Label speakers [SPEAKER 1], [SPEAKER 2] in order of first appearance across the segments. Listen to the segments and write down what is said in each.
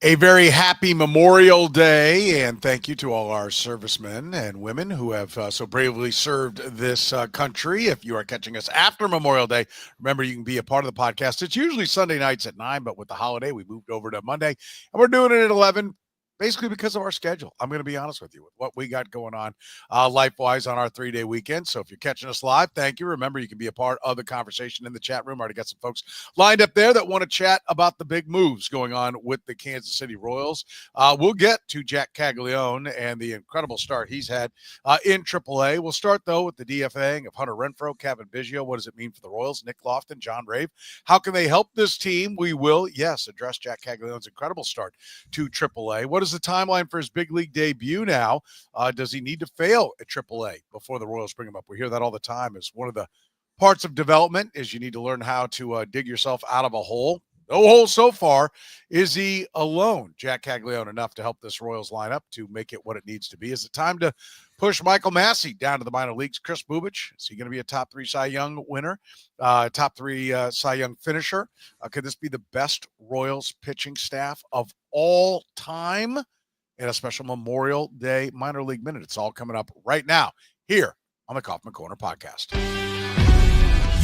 [SPEAKER 1] A very happy Memorial Day, and thank you to all our servicemen and women who have so bravely served this country. If you are catching us after Memorial Day, remember you can be a part of the podcast. It's usually Sunday nights at 9, but with the holiday, we moved over to Monday, and we're doing it at 11. Basically because of our schedule. I'm going to be honest with you with what we got going on life-wise on our 3-day weekend. So if you're catching us live, thank you. Remember, you can be a part of the conversation in the chat room. I already got some folks lined up there that want to chat about the big moves going on with the Kansas City Royals. We'll get to Jac Caglianone and the incredible start he's had in AAA. We'll start, though, with the DFAing of Hunter Renfroe, Cavan Biggio. What does it mean for the Royals? Nick Loftin, John Rave. How can they help this team? We will, yes, address Jac Caglianone's incredible start to AAA. What is the timeline for his big league debut now? Does he need to fail at AAA before the Royals bring him up? We hear that all the time as one of the parts of development is you need to learn how to dig yourself out of a hole. No hole so far. Is he alone, Jac Caglianone, enough to help this Royals lineup to make it what it needs to be? Is it time to push Michael Massey down to the minor leagues? Chris Bubich, is he going to be a top 3 Cy Young winner, top 3 Cy Young finisher? Could this be the best Royals pitching staff of all time in a special Memorial Day minor league minute? It's all coming up right now here on the Kaufman Corner Podcast.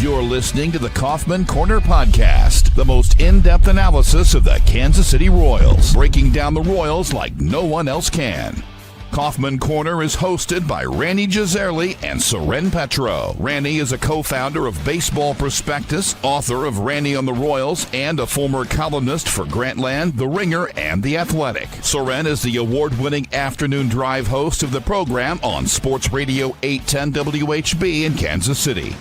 [SPEAKER 2] You're listening to the Kaufman Corner Podcast, the most in-depth analysis of the Kansas City Royals, breaking down the Royals like no one else can. Kaufman Corner is hosted by Rany Jazayerli and Soren Petro. Rany is a co-founder of Baseball Prospectus, author of Rany on the Royals, and a former columnist for Grantland, The Ringer, and The Athletic. Soren is the award-winning afternoon drive host of the program on Sports Radio 810 WHB in Kansas City.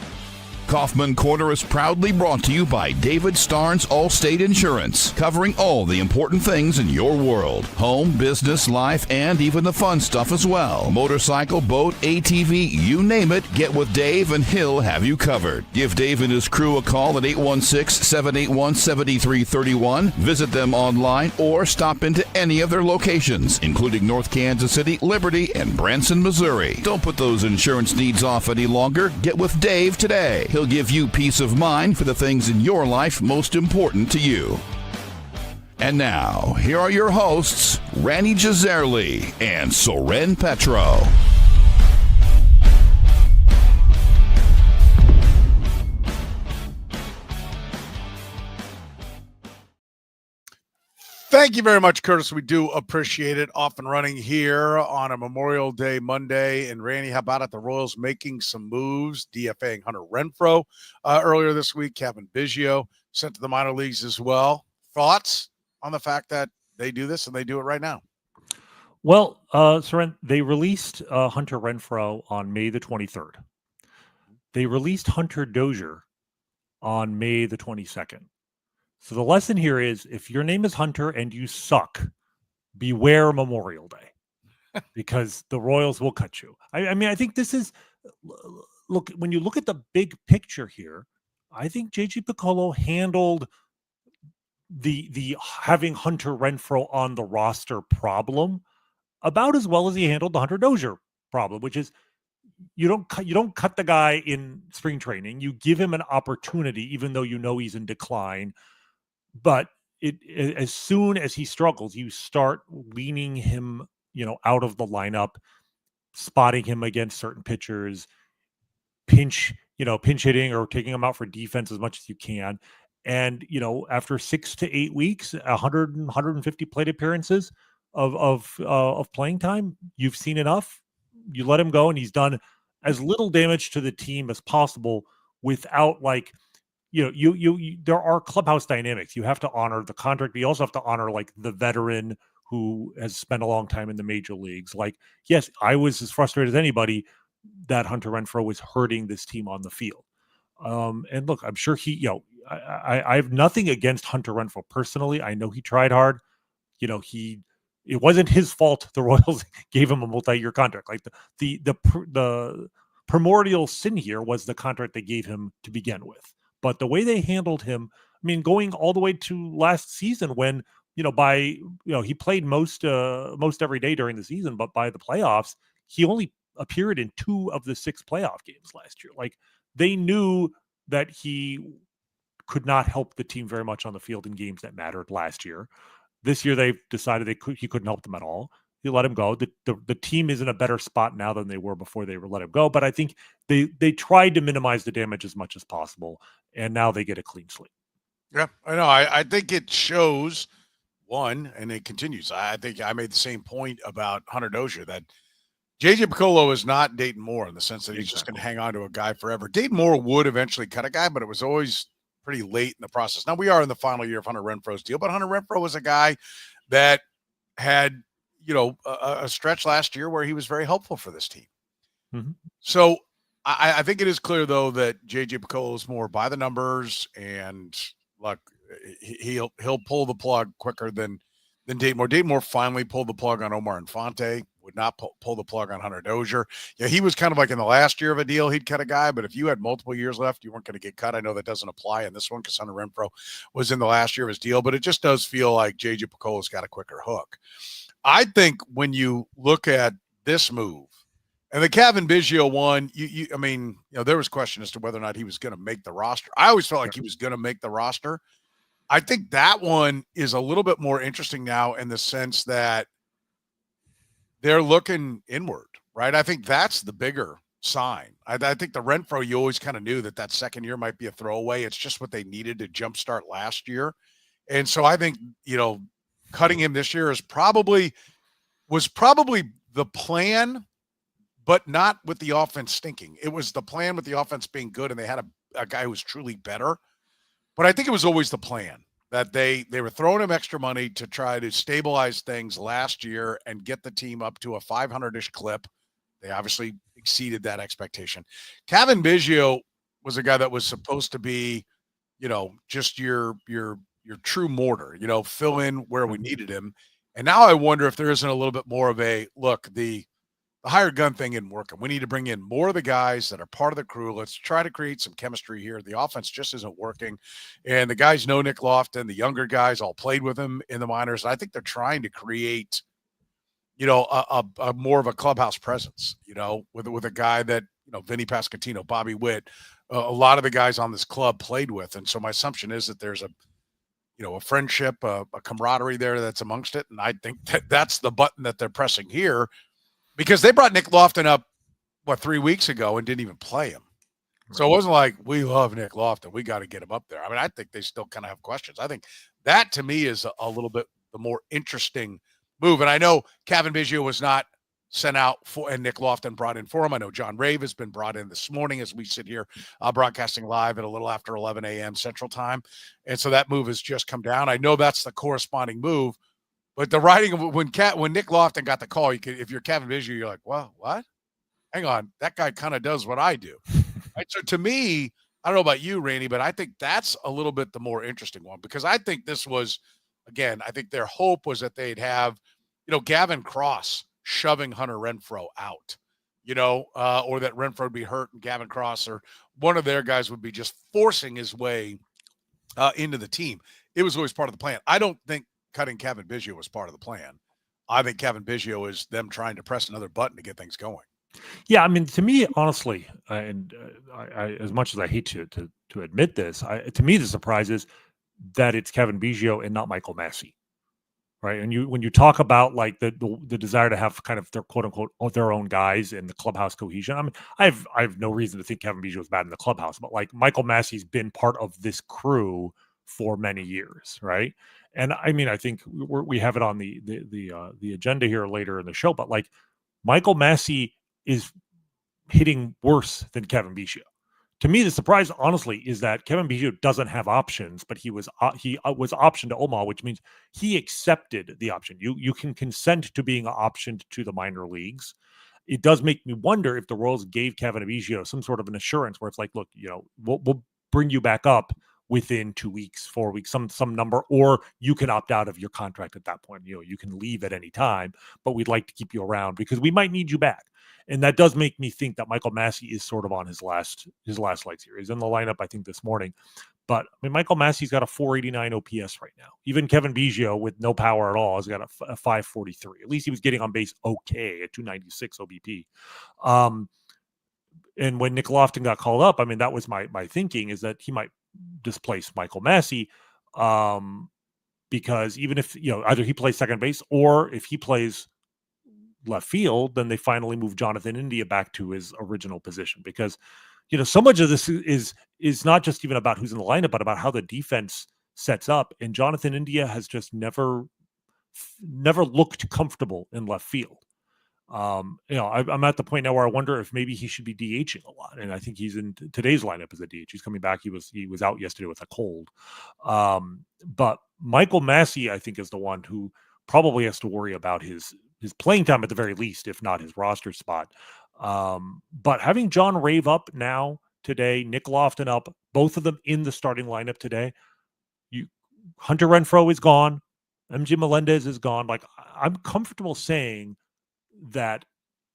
[SPEAKER 2] Kaufman Corner is proudly brought to you by David Starnes Allstate Insurance, covering all the important things in your world. Home, business, life, and even the fun stuff as well. Motorcycle, boat, ATV, you name it, get with Dave and he'll have you covered. Give Dave and his crew a call at 816-781-7331. Visit them online or stop into any of their locations, including North Kansas City, Liberty, and Branson, Missouri. Don't put those insurance needs off any longer. Get with Dave today. He'll give you peace of mind for the things in your life most important to you. And now, here are your hosts, Rany Jazayerli and Soren Petro.
[SPEAKER 1] Thank you very much, Curtis. We do appreciate it. Off and running here on a Memorial Day Monday. And Rany, how about it? The Royals making some moves, DFAing Hunter Renfroe earlier this week. Cavan Biggio sent to the minor leagues as well. Thoughts on the fact that they do this and they do it right now?
[SPEAKER 3] Well, Soren, they released Hunter Renfroe on May the 23rd. They released Hunter Dozier on May the 22nd. So the lesson here is if your name is Hunter and you suck, beware Memorial Day because the Royals will cut you. I mean, I think this is, look, when you look at the big picture here, I think JG Piccolo handled the having Hunter Renfroe on the roster problem about as well as he handled the Hunter Dozier problem, which is you don't cut the guy in spring training. You give him an opportunity, even though you know he's in decline. But as soon as he struggles, you start leaning him, out of the lineup, spotting him against certain pitchers, pinch hitting or taking him out for defense as much as you can. And, after 6 to 8 weeks, 150 plate appearances of playing time, you've seen enough. You let him go, and he's done as little damage to the team as possible without there are clubhouse dynamics. You have to honor the contract, but you also have to honor the veteran who has spent a long time in the major leagues. Yes, I was as frustrated as anybody that Hunter Renfroe was hurting this team on the field. And look, I'm sure I have nothing against Hunter Renfroe personally. I know he tried hard. It wasn't his fault the Royals gave him a multi-year contract. The primordial sin here was the contract they gave him to begin with. But the way they handled him, I mean, going all the way to last season when, he played most every day during the season, but by the playoffs, he only appeared in 2 of the 6 playoff games last year. They knew that he could not help the team very much on the field in games that mattered last year. This year they've decided he couldn't help them at all. He let him go. The team is in a better spot now than they were before they let him go. But I think they tried to minimize the damage as much as possible, and now they get a clean slate.
[SPEAKER 1] Yeah, I know. I think it shows one, and it continues. I think I made the same point about Hunter Dozier that JJ Piccolo is not Dayton Moore in the sense that he's just going to hang on to a guy forever. Dayton Moore would eventually cut a guy, but it was always pretty late in the process. Now we are in the final year of Hunter Renfroe's deal, but Hunter Renfroe was a guy that had, a stretch last year where he was very helpful for this team.
[SPEAKER 3] Mm-hmm.
[SPEAKER 1] So I think it is clear though that JJ Piccolo is more by the numbers, and look, he'll pull the plug quicker than Dayton Moore. Dayton Moore finally pulled the plug on Omar Infante. Would not pull the plug on Hunter Dozier. Yeah, he was kind of like in the last year of a deal, he'd cut a guy, but if you had multiple years left, you weren't going to get cut. I know that doesn't apply in this one because Hunter Renfroe was in the last year of his deal, but it just does feel like JJ Piccolo's got a quicker hook. I think when you look at this move and the Kevin Biggio one, there was question as to whether or not he was going to make the roster. I always felt like he was going to make the roster. I think that one is a little bit more interesting now in the sense that they're looking inward, right? I think that's the bigger sign. I think the Renfroe, you always kind of knew that second year might be a throwaway. It's just what they needed to jumpstart last year. And so I think, cutting him this year was probably the plan, but not with the offense stinking. It was the plan with the offense being good, and they had a guy who was truly better. But I think it was always the plan that they were throwing him extra money to try to stabilize things last year and get the team up to a 500-ish clip. They obviously exceeded that expectation. Kevin Biggio was a guy that was supposed to be, just your true mortar, fill in where we needed him. And now I wonder if there isn't a little bit more of a look, the hired gun thing isn't working. We need to bring in more of the guys that are part of the crew. Let's try to create some chemistry here. The offense just isn't working. And the guys know Nick Loftin. The younger guys all played with him in the minors. And I think they're trying to create, a more of a clubhouse presence, with a guy that, Vinny Pasquantino, Bobby Witt, a lot of the guys on this club played with. And so my assumption is that there's a friendship, a camaraderie there that's amongst it. And I think that's the button that they're pressing here, because they brought Nick Loftin up, 3 weeks ago and didn't even play him. Right. So it wasn't like, we love Nick Loftin, we got to get him up there. I mean, I think they still kind of have questions. I think that to me is a little bit the more interesting move. And I know Kevin Biggio was not sent out for, and Nick Loftin brought in for him. I know John Rave has been brought in this morning as we sit here broadcasting live at a little after 11 a.m. Central Time. And so that move has just come down. I know that's the corresponding move, but the writing of when Nick Loftin got the call, if you're Kevin Biggio, you're like, well, what? Hang on, that guy kind of does what I do. Right? So to me, I don't know about you, Rany, but I think that's a little bit the more interesting one, because I think this was, again, I think their hope was that they'd have, Gavin Cross shoving Hunter Renfroe out, or that Renfroe would be hurt and Gavin Cross or one of their guys would be just forcing his way into the team. It was always part of the plan. I don't think cutting Kevin Biggio was part of the plan. I think Kevin Biggio is them trying to press another button to get things going.
[SPEAKER 3] Yeah, I mean, to me, honestly, and I as much as I hate to admit this, to me the surprise is that it's Kevin Biggio and not Michael Massey, right? And when you talk about like the desire to have kind of their quote unquote their own guys and the clubhouse cohesion, I mean, I have no reason to think Kevin Biggio is bad in the clubhouse, but like Michael Massey's been part of this crew for many years, right? And I mean, I think we have it on the agenda here later in the show, but like Michael Massey is hitting worse than Kevin Biggio. To me, the surprise, honestly, is that Kevin Biggio doesn't have options, but he was optioned to Omaha, which means he accepted the option. You can consent to being optioned to the minor leagues. It does make me wonder if the Royals gave Kevin Biggio some sort of an assurance where it's like, look, we'll bring you back up within 2 weeks, 4 weeks, some number, or you can opt out of your contract at that point. You can leave at any time, but we'd like to keep you around because we might need you back. And that does make me think that Michael Massey is sort of on his last legs here. He's in the lineup, I think, this morning. But I mean, Michael Massey's got a 489 OPS right now. Even Kevin Biggio, with no power at all, has got a 543. At least he was getting on base okay at 296 OBP. And when Nick Loftin got called up, I mean, that was my thinking, is that he might displace Michael Massey. because even if, either he plays second base or if he plays left field, then they finally move Jonathan India back to his original position, because so much of this is not just even about who's in the lineup, but about how the defense sets up. And Jonathan India has just never looked comfortable in left field. I'm at the point now where I wonder if maybe he should be DHing a lot, and I think he's in today's lineup as a DH. He's coming back. He was out yesterday with a cold. But Michael Massey, I think, is the one who probably has to worry about his playing time at the very least, if not his roster spot. But having John Rave up now today, Nick Loftin up, both of them in the starting lineup today. Hunter Renfroe is gone. MJ Melendez is gone. Like, I'm comfortable saying that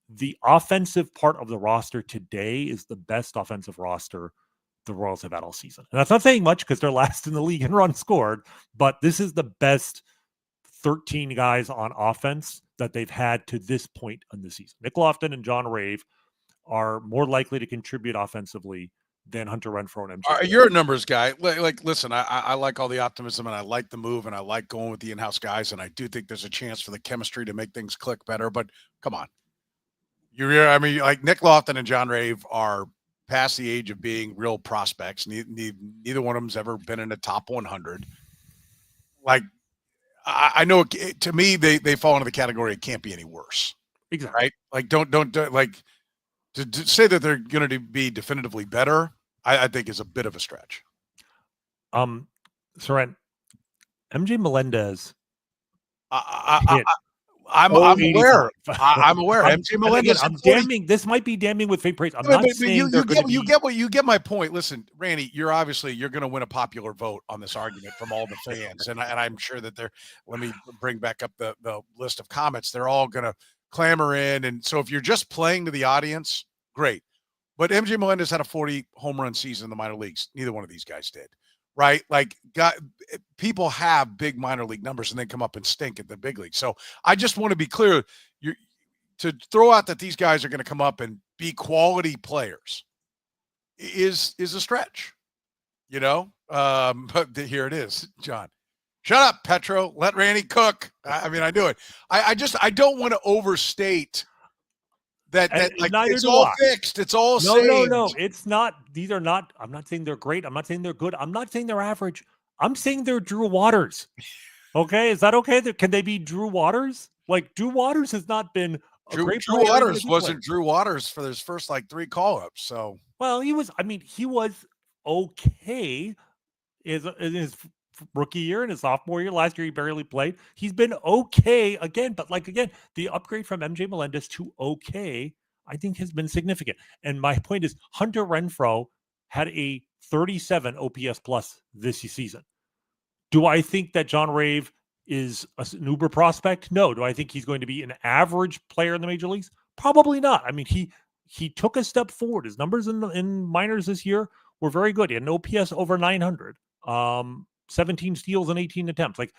[SPEAKER 3] the offensive part of the roster today is the best offensive roster the Royals have had all season. And that's not saying much because they're last in the league in runs scored, but this is the best 13 guys on offense that they've had to this point in the season. Nick Loftin and John Rave are more likely to contribute offensively than Hunter Renfroe and MJ.
[SPEAKER 1] You're a numbers guy. Listen, I like all the optimism, and I like the move, and I like going with the in-house guys, and I do think there's a chance for the chemistry to make things click better. But come on, like Nick Loftin and John Rave are past the age of being real prospects. Neither one of them's ever been in the top 100. Like, I know to me they fall into the category it can't be any worse.
[SPEAKER 3] Exactly.
[SPEAKER 1] Right? Like, don't like. To say that they're going to be definitively better, I think is a bit of a stretch.
[SPEAKER 3] Soren, MJ Melendez.
[SPEAKER 1] I'm aware. I'm aware. MJ Melendez.
[SPEAKER 3] I'm damning. This might be damning with faint praise. I'm not saying
[SPEAKER 1] you get my point. Listen, Rany, you're going to win a popular vote on this argument from all the fans, and I'm sure that let me bring back up the list of comments. They're all going to clamor in. And so if you're just playing to the audience, great. But MJ Melendez had a 40 home run season in the minor leagues. Neither one of these guys did, right? Like, people have big minor league numbers and then come up and stink at the big league. So I just want to be clear, to throw out that these guys are going to come up and be quality players is a stretch, but here it is, John. Shut up, Petro. Let Rany cook. I do it. I don't want to overstate that like it's all fixed. It's all saved.
[SPEAKER 3] No. It's not. These are not. I'm not saying they're great. I'm not saying they're good. I'm not saying they're average. I'm saying they're Drew Waters. Okay, is that okay? Can they be Drew Waters? Like, Drew Waters has not been a great
[SPEAKER 1] Drew Waters wasn't Drew Waters for his first 3 call-ups. So
[SPEAKER 3] he was. He was okay. In his rookie year and his sophomore year, last year he barely played. He's been okay again, but the upgrade from MJ Melendez to okay, I think, has been significant. And my point is, Hunter Renfroe had a 37 OPS plus this season. Do I think that John Rave is an uber prospect? No. Do I think he's going to be an average player in the major leagues? Probably not. He took a step forward. His numbers in minors this year were very good. He had an OPS over 900. 17 steals and 18 attempts. Like,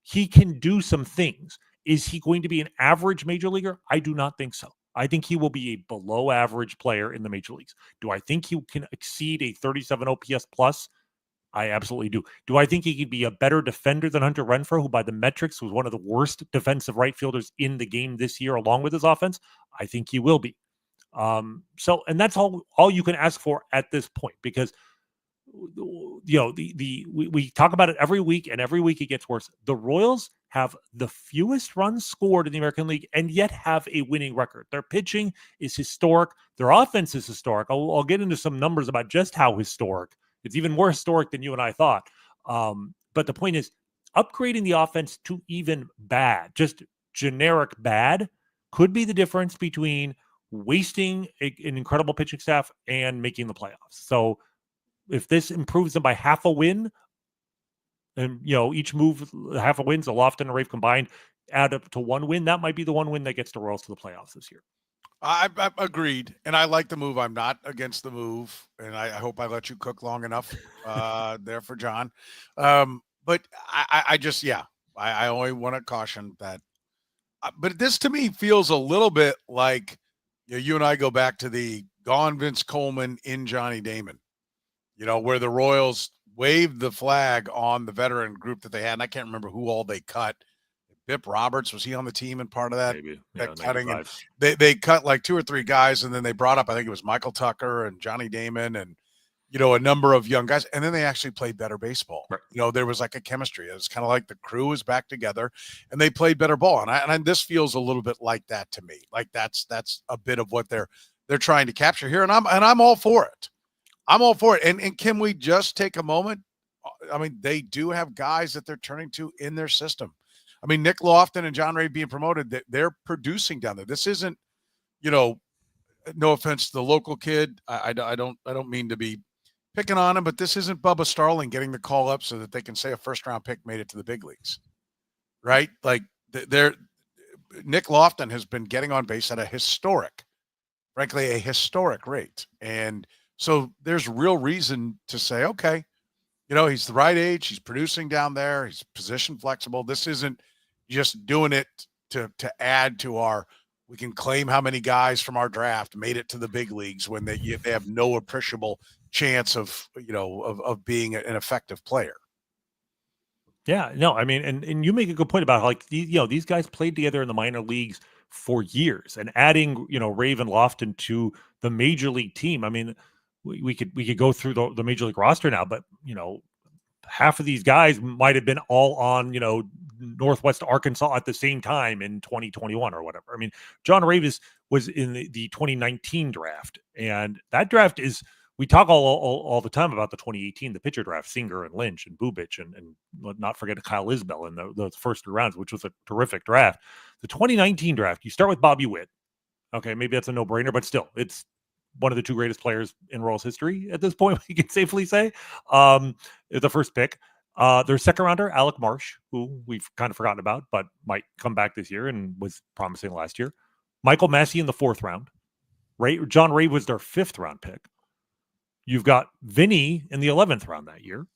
[SPEAKER 3] he can do some things. Is he going to be an average major leaguer? I do not think so. I think he will be a below average player in the major leagues. Do I think he can exceed a 37 OPS plus? I absolutely do. Do I think he could be a better defender than Hunter Renfroe, who by the metrics was one of the worst defensive right fielders in the game this year, along with his offense? I think he will be. And that's all you can ask for at this point, because we talk about it every week, and every week it gets worse. The Royals have the fewest runs scored in the American League and yet have a winning record. Their pitching is historic. Their offense is historic. I'll get into some numbers about just how historic. It's even more historic than you and I thought. But the point is, upgrading the offense to even bad, just generic bad, could be the difference between wasting an incredible pitching staff and making the playoffs. So if this improves them by half a win, and each move half a win, so Loftin and Rave combined add up to 1 win, that might be the 1 win that gets the Royals to the playoffs this year.
[SPEAKER 1] I agreed, and I like the move. I'm not against the move, and I hope I let you cook long enough there for John. But I just, I only want to caution that. But this to me feels a little bit like you and I go back to the gone Vince Coleman in Johnny Damon. Where the Royals waved the flag on the veteran group that they had, and I can't remember who all they cut. Bip Roberts, was he on the team and part of that?
[SPEAKER 3] Maybe.
[SPEAKER 1] That
[SPEAKER 3] Yeah,
[SPEAKER 1] cutting, and
[SPEAKER 3] 95.
[SPEAKER 1] they cut like 2 or 3 guys, and then they brought up, I think it was Michael Tucker and Johnny Damon and, you know, a number of young guys, and then they actually played better baseball.
[SPEAKER 3] Right.
[SPEAKER 1] You know, there was like a chemistry. It was kind of like the crew was back together, and they played better ball. And this feels a little bit like that to me. Like that's a bit of what they're trying to capture here, and I'm all for it. I'm all for it. And can we just take a moment? I mean, they do have guys that they're turning to in their system. I mean, Nick Loftin and John Ray being promoted, they're producing down there. This isn't, you know, no offense to the local kid. I don't mean to be picking on him, but this isn't Bubba Starling getting the call up so that they can say a first round pick made it to the big leagues, right? Like Nick Loftin has been getting on base at a historic rate. And so there's real reason to say, okay, you know, he's the right age. He's producing down there. He's position flexible. This isn't just doing it to add to our, we can claim how many guys from our draft made it to the big leagues when they have no appreciable chance of, you know, of being an effective player.
[SPEAKER 3] Yeah, no, I mean, and you make a good point about how, like, you know, these guys played together in the minor leagues for years, and adding, you know, Raven Loftin to the major league team. I mean, we could go through the major league roster now, but, you know, half of these guys might have been all on, you know, Northwest Arkansas at the same time in 2021 or whatever. I mean, John Ravis was in the 2019 draft, and that draft is, we talk all the time about the 2018, the pitcher draft, Singer and Lynch and Bubich and not forget Kyle Isbell in those first 3 rounds, which was a terrific draft. The 2019 draft, you start with Bobby Witt. Okay, maybe that's a no-brainer, but still, it's one of the 2 greatest players in Royals history at this point, we can safely say. The first pick. Their second rounder, Alec Marsh, who we've kind of forgotten about, but might come back this year and was promising last year. Michael Massey in the 4th round. John Ray was their 5th round pick. You've got Vinny in the 11th round that year.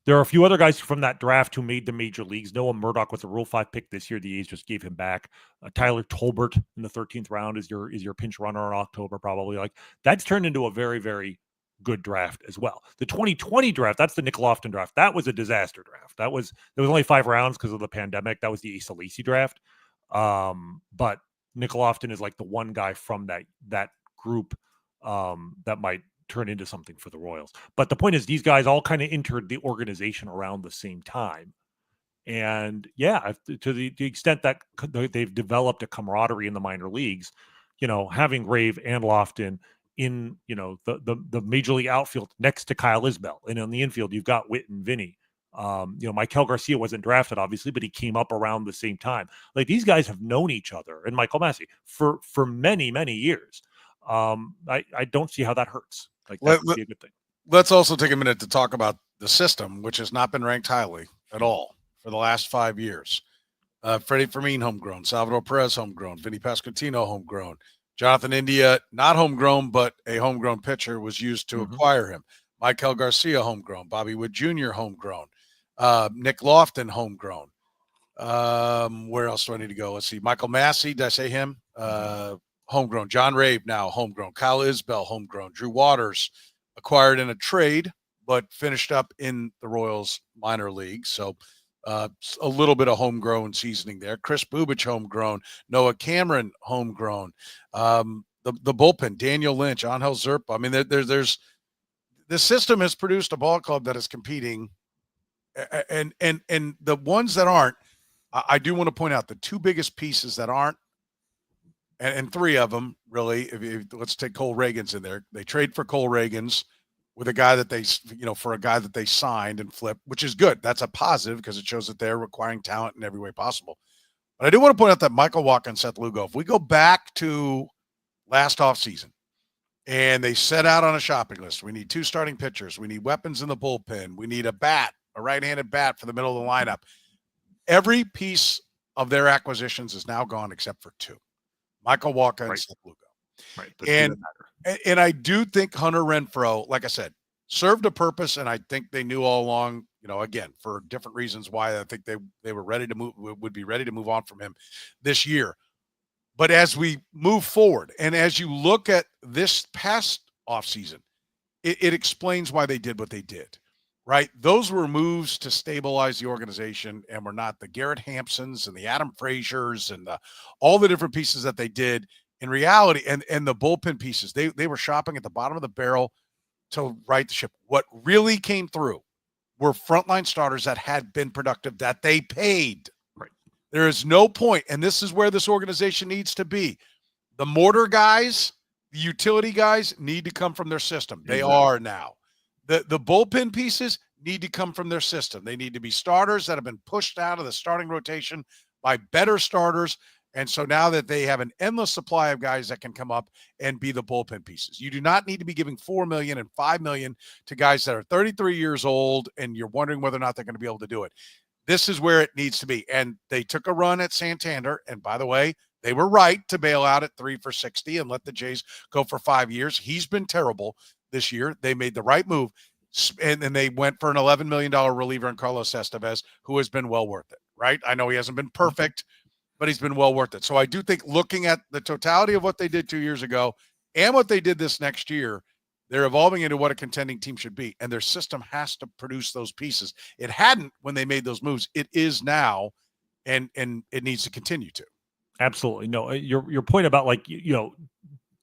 [SPEAKER 3] There are a few other guys from that draft who made the major leagues. Noah Murdoch was a Rule 5 pick this year. The A's just gave him back. Tyler Tolbert in the 13th round is your pinch runner in October, probably. Like, that's turned into a very, very good draft as well. The 2020 draft, that's the Nick Loftin draft. That was a disaster draft. There was only 5 rounds because of the pandemic. That was the Asa Lacy draft. But Nick Loftin is like the one guy from that group that might turn into something for the Royals. But the point is, these guys all kind of entered the organization around the same time. And yeah, to the extent that they've developed a camaraderie in the minor leagues, you know, having Rave and Loftin in, you know, the major league outfield next to Kyle Isbell, and on the infield, you've got Witt and Vinny. You know, Michael Garcia wasn't drafted, obviously, but he came up around the same time. Like, these guys have known each other, and Michael Massey for many, many years. I don't see how that hurts. Like, that would be a good thing.
[SPEAKER 1] Let's also take a minute to talk about the system, which has not been ranked highly at all for the last 5 years. Freddie Fermin, homegrown. Salvador Perez, homegrown. Vinny Pasquantino, homegrown. Jonathan India, not homegrown, but a homegrown pitcher, was used to acquire him. Michael Garcia, homegrown. Bobby Wood Jr., homegrown. Nick Loftin, homegrown. Where else do I need to go? Let's see. Michael Massey, did I say him? Homegrown. John Rave, now homegrown. Kyle Isbell, homegrown. Drew Waters, acquired in a trade, but finished up in the Royals minor league. So a little bit of homegrown seasoning there. Chris Bubich, homegrown. Noah Cameron, homegrown. The bullpen, Daniel Lynch, Angel Zerpa. I mean, there's the system has produced a ball club that is competing, and the ones that aren't, I do want to point out the 2 biggest pieces that aren't, and 3 of them really. Let's take Cole Reagans in there. They trade for Cole Reagans with a guy that they, you know, for a guy that they signed and flipped, which is good. That's a positive because it shows that they're requiring talent in every way possible. But I do want to point out that Michael Walker and Seth Lugo, if we go back to last offseason and they set out on a shopping list, we need 2 starting pitchers. We need weapons in the bullpen. We need a bat, a right-handed bat for the middle of the lineup. Every piece of their acquisitions is now gone except for 2. Michael Walker and Seth Lugo.
[SPEAKER 3] Right.
[SPEAKER 1] And I do think Hunter Renfroe, like I said, served a purpose, and I think they knew all along, you know, again, for different reasons why I think they were ready to move, would be ready to move on from him this year. But as we move forward, and as you look at this past offseason, it explains why they did what they did. right? Those were moves to stabilize the organization and were not the Garrett Hampsons and the Adam Fraziers and all the different pieces that they did in reality, and the bullpen pieces. They were shopping at the bottom of the barrel to right the ship. What really came through were frontline starters that had been productive, that they paid.
[SPEAKER 3] Right.
[SPEAKER 1] There is no point, and this is where this organization needs to be. The mortar guys, the utility guys need to come from their system. They are now. The bullpen pieces need to come from their system. They need to be starters that have been pushed out of the starting rotation by better starters. And so now that they have an endless supply of guys that can come up and be the bullpen pieces, you do not need to be giving $4 million and $5 million to guys that are 33 years old and you're wondering whether or not they're going to be able to do it. This is where it needs to be. And they took a run at Santander. And by the way, they were right to bail out at 3 for $60 and let the Jays go for 5 years. He's been terrible this year. They made the right move. And then they went for an $11 million reliever in Carlos Estevez, who has been well worth it, right? I know he hasn't been perfect, but he's been well worth it. So I do think looking at the totality of what they did 2 years ago and what they did this next year, they're evolving into what a contending team should be. And their system has to produce those pieces. It hadn't when they made those moves. It is now, and it needs to continue to.
[SPEAKER 3] Absolutely. No, your point about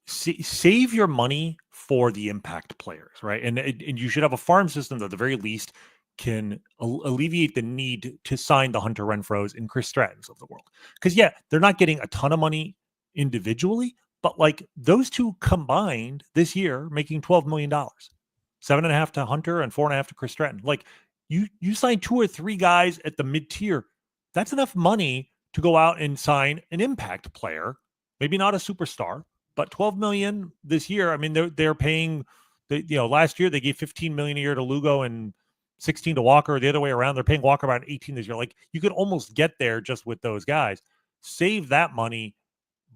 [SPEAKER 3] save your money for the impact players, right? And you should have a farm system that at the very least can alleviate the need to sign the Hunter Renfroes and Chris Strattons of the world. Because, they're not getting a ton of money individually, but like those two combined this year making $12 million, 7.5 to Hunter and 4.5 to Chris Stratton. Like you sign 2 or 3 guys at the mid-tier. That's enough money to go out and sign an impact player, maybe not a superstar, but $12 million this year. I mean, they're paying, last year they gave $15 million a year to Lugo and 16 to Walker, the other way around. They're paying Walker about 18 this year. Like you could almost get there just with those guys. Save that money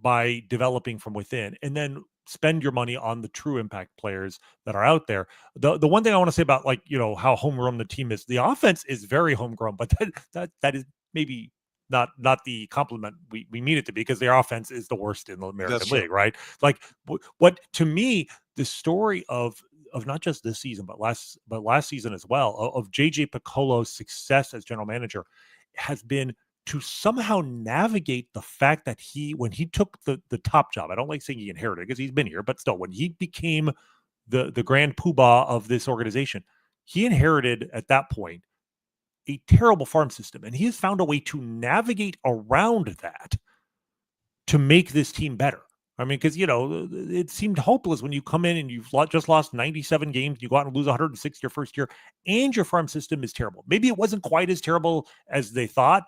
[SPEAKER 3] by developing from within, and then spend your money on the true impact players that are out there. The one thing I want to say about how homegrown the team is, the offense is very homegrown, but that is maybe not the compliment we mean it to be, because their offense is the worst in the American League, right? Like what to me, the story of not just this season, but last season as well, of JJ Piccolo's success as general manager has been to somehow navigate the fact that when he took the top job, I don't like saying he inherited because he's been here, but still, when he became the grand poobah of this organization, he inherited at that point a terrible farm system, and he has found a way to navigate around that to make this team better. I mean, because, it seemed hopeless when you come in and you've just lost 97 games, you go out and lose 106 your first year, and your farm system is terrible. Maybe it wasn't quite as terrible as they thought.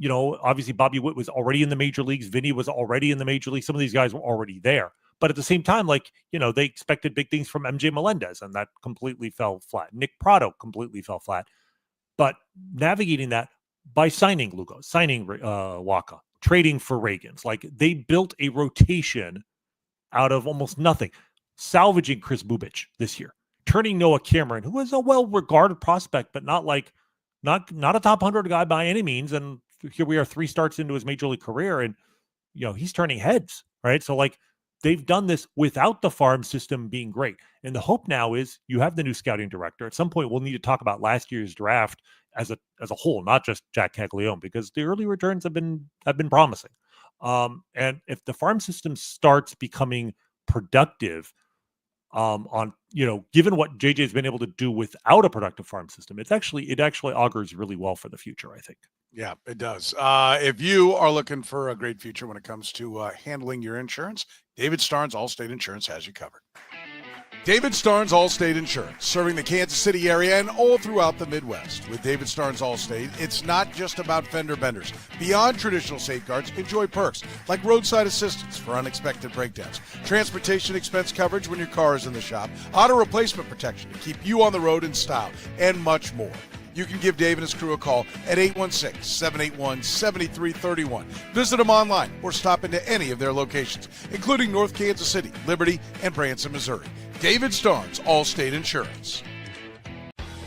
[SPEAKER 3] Obviously Bobby Witt was already in the major leagues. Vinny was already in the major leagues. Some of these guys were already there. But at the same time, they expected big things from MJ Melendez, and that completely fell flat. Nick Prado completely fell flat. But navigating that by signing Lugo, signing Waka, trading for Reagans, they built a rotation out of almost nothing, salvaging Chris Bubic this year, turning Noah Cameron, who was a well-regarded prospect, but not a top 100 guy by any means. And here we are 3 starts into his major league career, and he's turning heads, right? So they've done this without the farm system being great. And the hope now is you have the new scouting director. At some point, we'll need to talk about last year's draft as a whole, not just Jac Caglianone, because the early returns have been promising. And if the farm system starts becoming productive, given what JJ has been able to do without a productive farm system, it actually augurs really well for the future, I think.
[SPEAKER 1] Yeah, it does. If you are looking for a great future when it comes to handling your insurance, David Starnes Allstate Insurance has you covered. David Starnes Allstate Insurance, serving the Kansas City area and all throughout the Midwest. With David Starnes Allstate, it's not just about fender benders. Beyond traditional safeguards, enjoy perks like roadside assistance for unexpected breakdowns, transportation expense coverage when your car is in the shop, auto replacement protection to keep you on the road in style, and much more. You can give Dave and his crew a call at 816-781-7331. Visit them online or stop into any of their locations, including North Kansas City, Liberty, and Branson, Missouri. David Starnes, Allstate Insurance.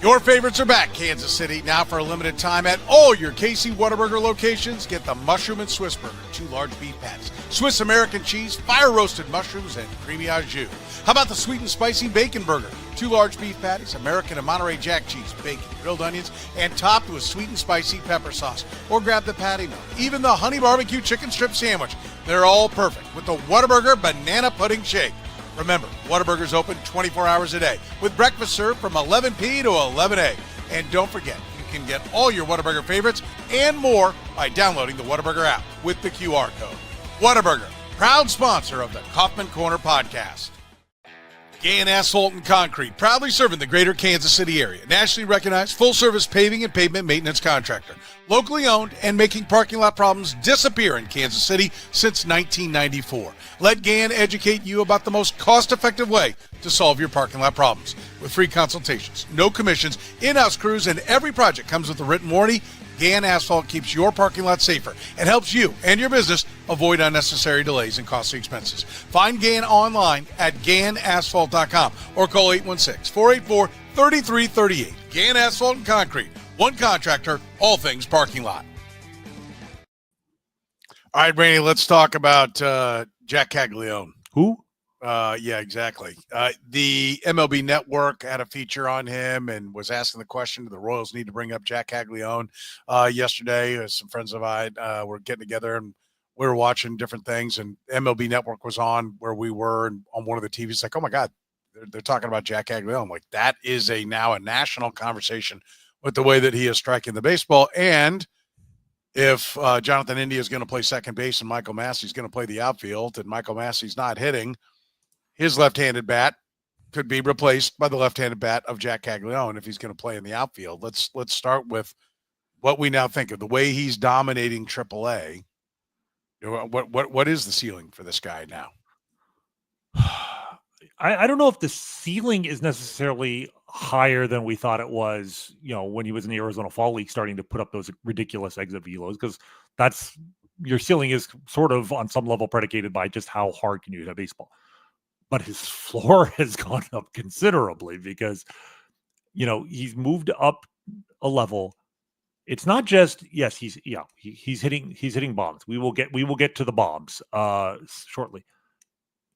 [SPEAKER 1] Your favorites are back, Kansas City. Now for a limited time at all your KC Whataburger locations, get the Mushroom and Swiss Burger, 2 large beef patties, Swiss American cheese, fire-roasted mushrooms, and creamy au jus. How about the sweet and spicy bacon burger? 2 large beef patties, American and Monterey Jack cheese, bacon, grilled onions, and topped with sweet and spicy pepper sauce. Or grab the patty melt. Even the honey barbecue chicken strip sandwich. They're all perfect with the Whataburger Banana Pudding Shake. Remember, Whataburger's open 24 hours a day with breakfast served from 11 p to 11 a. And don't forget, you can get all your Whataburger favorites and more by downloading the Whataburger app with the QR code. Whataburger, proud sponsor of the Kaufman Corner podcast. Gann Asphalt and Concrete, proudly serving the greater Kansas City area. Nationally recognized full-service paving and pavement maintenance contractor. Locally owned and making parking lot problems disappear in Kansas City since 1994. Let Gann educate you about the most cost-effective way to solve your parking lot problems. With free consultations, no commissions, in-house crews, and every project comes with a written warranty, Gann Asphalt keeps your parking lot safer and helps you and your business avoid unnecessary delays and costly expenses. Find Gann online at GannAsphalt.com or call 816-484-3338. Gann Asphalt and Concrete. One contractor, all things parking lot. All right, Rany, let's talk about Jac Caglianone.
[SPEAKER 3] Who?
[SPEAKER 1] Yeah, exactly. The MLB Network had a feature on him and was asking the question, do the Royals need to bring up Jac Caglianone? Yesterday, some friends of mine were getting together and we were watching different things, and MLB Network was on where we were, and on one of the TVs, like, oh my God, they're talking about Jac Caglianone. Like, that is now a national conversation with the way that he is striking the baseball. And if Jonathan India is going to play second base and Michael Massey's going to play the outfield, and Michael Massey's not hitting, his left-handed bat could be replaced by the left-handed bat of Jac Caglianone if he's going to play in the outfield. Let's start with what we now think of the way he's dominating AAA. What is the ceiling for this guy now?
[SPEAKER 3] I don't know if the ceiling is necessarily higher than we thought it was, when he was in the Arizona Fall League starting to put up those ridiculous exit velos, because that's your ceiling is sort of on some level predicated by just how hard can you hit a baseball. But his floor has gone up considerably because, he's moved up a level. It's not just, yes, he's hitting bombs. We will get to the bombs shortly.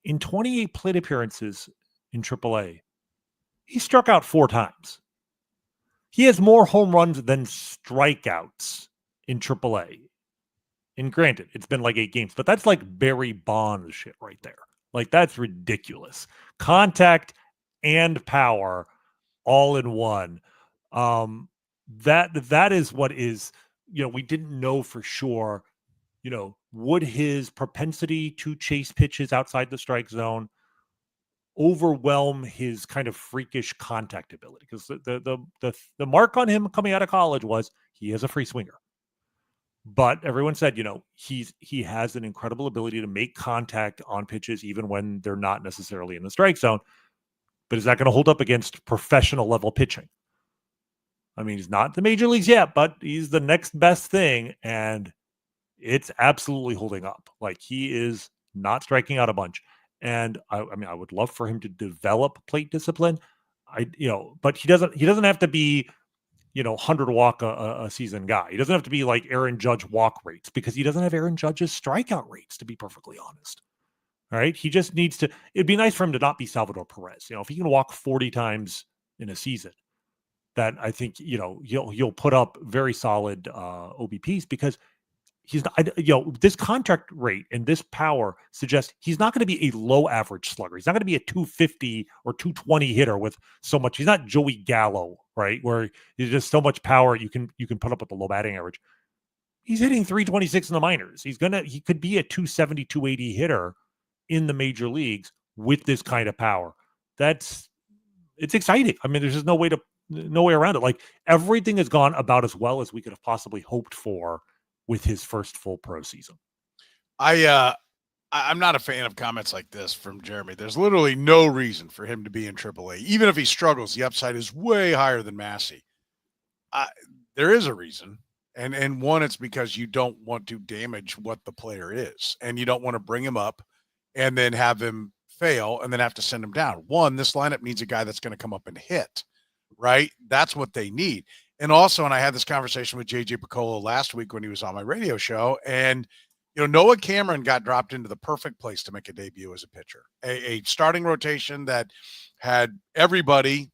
[SPEAKER 3] In 28 plate appearances in AAA, he struck out 4 times. He has more home runs than strikeouts in AAA. And granted, it's been like 8 games, but that's like Barry Bonds shit right there. Like, that's ridiculous. Contact and power all in one. That is what is, we didn't know for sure, would his propensity to chase pitches outside the strike zone overwhelm his kind of freakish contact ability? Because the mark on him coming out of college was he has a free swinger. But everyone said, he has an incredible ability to make contact on pitches even when they're not necessarily in the strike zone. But is that going to hold up against professional level pitching? I mean, he's not the major leagues yet, but he's the next best thing, and it's absolutely holding up. Like, he is not striking out a bunch. And I would love for him to develop plate discipline. But he doesn't have to be 100 walk a season guy. He doesn't have to be like Aaron Judge walk rates, because he doesn't have Aaron Judge's strikeout rates, to be perfectly honest. All right. He just needs to, it'd be nice for him to not be Salvador Perez. If he can walk 40 times in a season, that I think, you'll put up very solid OBPs, because he's not, this contract rate and this power suggests he's not going to be a low average slugger. He's not going to be a 250 or 220 hitter with so much. He's not Joey Gallo, right? Where he's just so much power you can put up with the low batting average. He's hitting 326 in the minors. He could be a 270, 280 hitter in the major leagues with this kind of power. It's exciting. I mean, there's just no way around it. Like, everything has gone about as well as we could have possibly hoped for with his first full pro season.
[SPEAKER 1] I'm not a fan of comments like this from Jeremy. There's literally no reason for him to be in AAA. Even if he struggles, the upside is way higher than Massey. There is a reason. And one, it's because you don't want to damage what the player is, and you don't want to bring him up and then have him fail and then have to send him down. One, this lineup needs a guy that's going to come up and hit. right? That's what they need. And also, and I had this conversation with JJ Piccolo last week when he was on my radio show, and Noah Cameron got dropped into the perfect place to make a debut as a pitcher. A starting rotation that had everybody,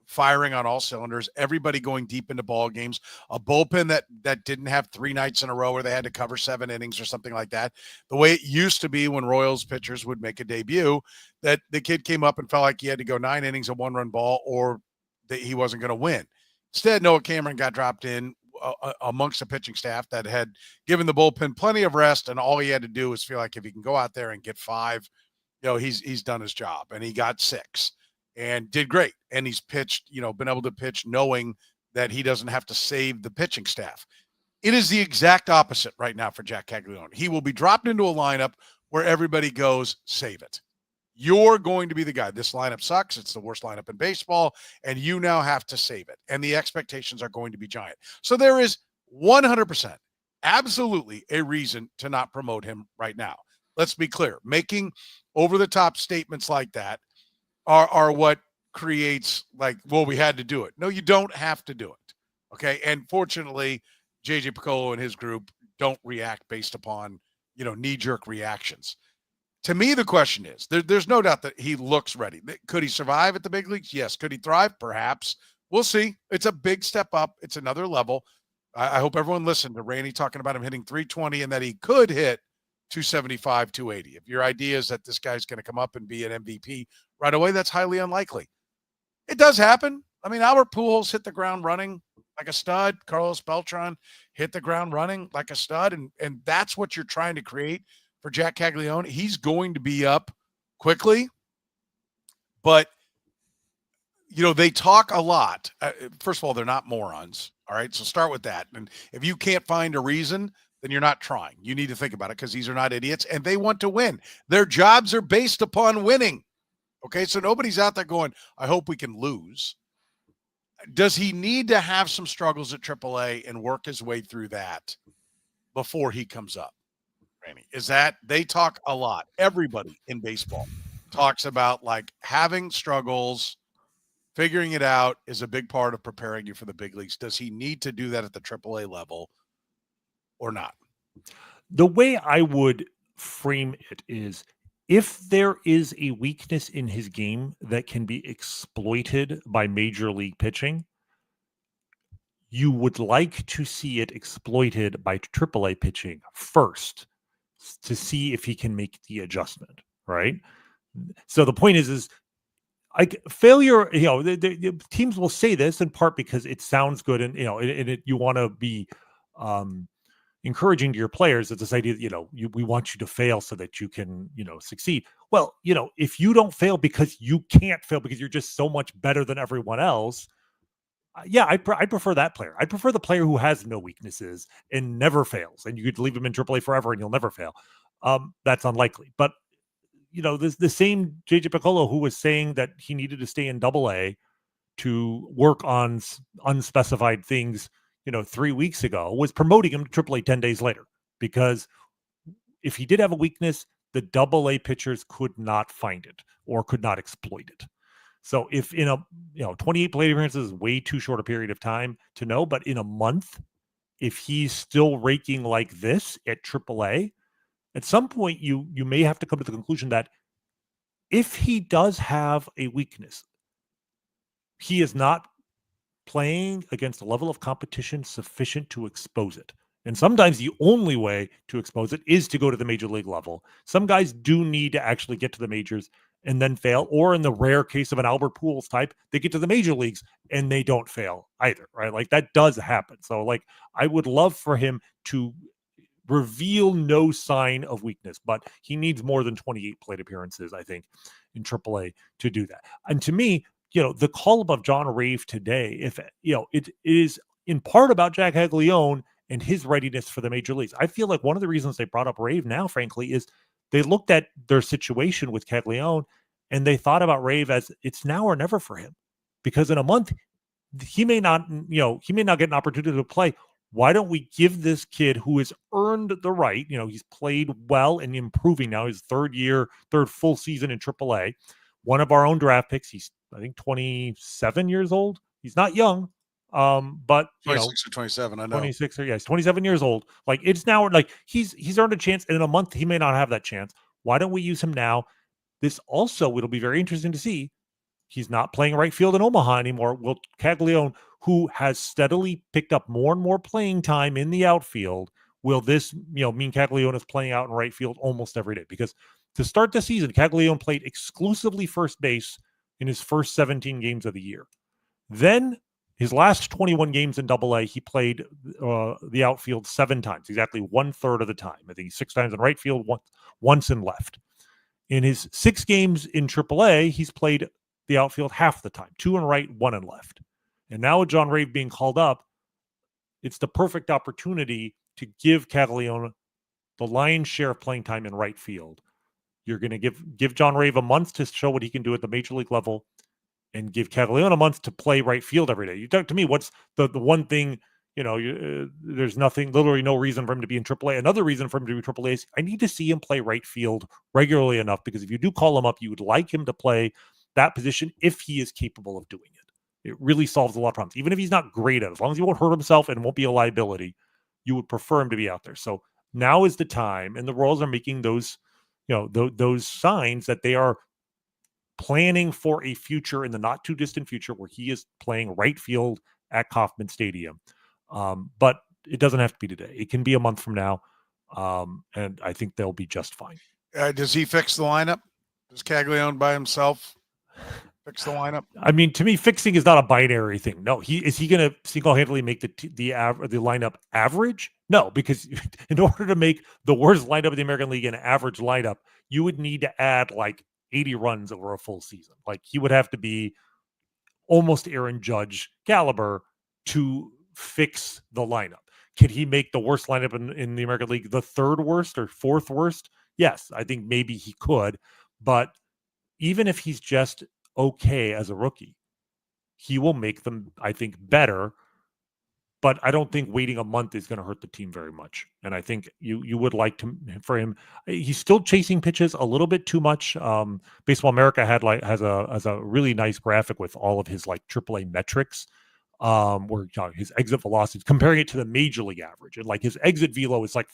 [SPEAKER 1] firing on all cylinders, everybody going deep into ball games, a bullpen that didn't have 3 nights in a row where they had to cover 7 innings or something like that. The way it used to be when Royals pitchers would make a debut, that the kid came up and felt like he had to go 9 innings, a 1-run ball, or that he wasn't going to win. Instead, Noah Cameron got dropped in amongst a pitching staff that had given the bullpen plenty of rest, and all he had to do was feel like if he can go out there and get 5, he's done his job, and he got 6 and did great. And he's pitched, been able to pitch knowing that he doesn't have to save the pitching staff. It is the exact opposite right now for Jac Caglianone. He will be dropped into a lineup where everybody goes, save it. You're going to be the guy. This lineup sucks. It's the worst lineup in baseball, and you now have to save it. And the expectations are going to be giant. So there is 100%, absolutely a reason to not promote him right now. Let's be clear. Making over-the-top statements like that are what creates we had to do it. No, you don't have to do it. Okay. And fortunately, JJ Piccolo and his group don't react based upon, knee-jerk reactions. To me, the question is, there's no doubt that he looks ready. Could he survive at the big leagues? Yes. Could he thrive? Perhaps. We'll see. It's a big step up. It's another level. I hope everyone listened to Rany talking about him hitting 320 and that he could hit 275, 280. If your idea is that this guy's going to come up and be an MVP right away, that's highly unlikely. It does happen. I mean, Albert Pujols hit the ground running like a stud. Carlos Beltran hit the ground running like a stud. And that's what you're trying to create for Jac Caglianone. He's going to be up quickly, but they talk a lot. First of all, they're not morons. All right. So start with that. And if you can't find a reason, then you're not trying. You need to think about it because these are not idiots and they want to win. Their jobs are based upon winning. Okay. So nobody's out there going, I hope we can lose. Does he need to have some struggles at AAA and work his way through that before he comes up? Rany, is that they talk a lot. Everybody in baseball talks about having struggles, figuring it out is a big part of preparing you for the big leagues. Does he need to do that at the AAA level or not?
[SPEAKER 3] The way I would frame it is, if there is a weakness in his game that can be exploited by major league pitching, you would like to see it exploited by AAA pitching first to see if he can make the adjustment, right? So the point is failure, the teams will say this in part because it sounds good and, you want to be encouraging to your players that this idea that, we want you to fail so that you can, succeed. Well, if you don't fail because you can't fail because you're just so much better than everyone else, I prefer that player. I prefer the player who has no weaknesses and never fails, and you could leave him in AAA forever and he'll never fail. That's unlikely. But, the same JJ Piccolo who was saying that he needed to stay in AA to work on unspecified things 3 weeks ago, was promoting him to AAA 10 days later, because if he did have a weakness, the AA pitchers could not find it or could not exploit it. So if in 28 plate appearances is way too short a period of time to know, but in a month, if he's still raking like this at AAA, at some point you may have to come to the conclusion that if he does have a weakness, he is not playing against a level of competition sufficient to expose it. And sometimes the only way to expose it is to go to the major league level. Some guys do need to actually get to the majors and then fail, or in the rare case of an Albert Pujols type, they get to the major leagues and they don't fail either, right? That does happen. So I would love for him to reveal no sign of weakness, but he needs more than 28 plate appearances, I think, in AAA to do that. And to me, the call above John Rave today, if it is in part about Jac Caglianone and his readiness for the major leagues. I feel like one of the reasons they brought up Rave now, frankly, is they looked at their situation with Caglianone and they thought about Rave as it's now or never for him, because in a month he may not get an opportunity to play. Why don't we give this kid who has earned the right? He's played well and improving now. His third full season in AAA, one of our own draft picks. He's I think 27 years old. He's not young, but
[SPEAKER 1] 26 or 27. I know
[SPEAKER 3] 26 or he's 27 years old. Like it's now like he's earned a chance, and in a month he may not have that chance. Why don't we use him now? This also it'll be very interesting to see. He's not playing right field in Omaha anymore. Will Caglione, who has steadily picked up more and more playing time in the outfield, will this mean Caglione is playing out in right field almost every day? Because to start the season, Caglione played exclusively first base in his first 17 games of the year. Then his last 21 games in AA, he played the outfield 7 times, exactly 1/3 of the time. I think he's 6 times in right field, once in left. In his 6 games in AAA, he's played the outfield half the time, 2 in right, 1 in left. And now with John Rave being called up, it's the perfect opportunity to give Caglione the lion's share of playing time in right field. You're going to give John Rave a month to show what he can do at the major league level, and give Caglione a month to play right field every day. You talk to me, what's the one thing, there's literally no reason for him to be in AAA. Another reason for him to be AAA is I need to see him play right field regularly enough, because if you do call him up, you would like him to play that position if he is capable of doing it. It really solves a lot of problems. Even if he's not great at it, as long as he won't hurt himself and won't be a liability, you would prefer him to be out there. So now is the time, and the Royals are making those, those signs that they are planning for a future in the not too distant future where he is playing right field at Kauffman Stadium. But it doesn't have to be today. It can be a month from now. And I think they'll be just fine.
[SPEAKER 1] Does he fix the lineup? Does Caglione by himself fix the lineup?
[SPEAKER 3] I mean, to me, fixing is not a binary thing. No, is he going to single-handedly make the lineup average? No, because in order to make the worst lineup of the American League an average lineup, you would need to add like 80 runs over a full season. Like he would have to be almost Aaron Judge caliber to fix the lineup. Could he make the worst lineup in the American League the 3rd worst or 4th worst? Yes, I think maybe he could. But even if he's just okay as a rookie, he will make them, I think, better. But I don't think waiting a month is going to hurt the team very much. And I think you would like for him. He's still chasing pitches a little bit too much. Baseball America has a really nice graphic with all of his like AAA metrics, where his exit velocity, comparing it to the major league average, and like his exit velo is like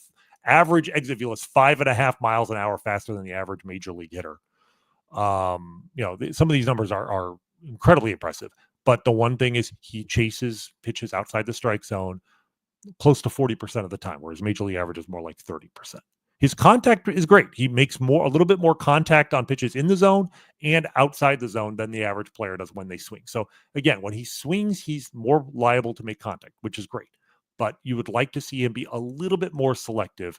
[SPEAKER 3] average exit velo is 5.5 miles an hour faster than the average major league hitter. Some of these numbers are incredibly impressive. But the one thing is he chases pitches outside the strike zone close to 40% of the time, whereas major league average is more like 30%. His contact is great. He makes a little bit more contact on pitches in the zone and outside the zone than the average player does when they swing. So again, when he swings, he's more liable to make contact, which is great. But you would like to see him be a little bit more selective.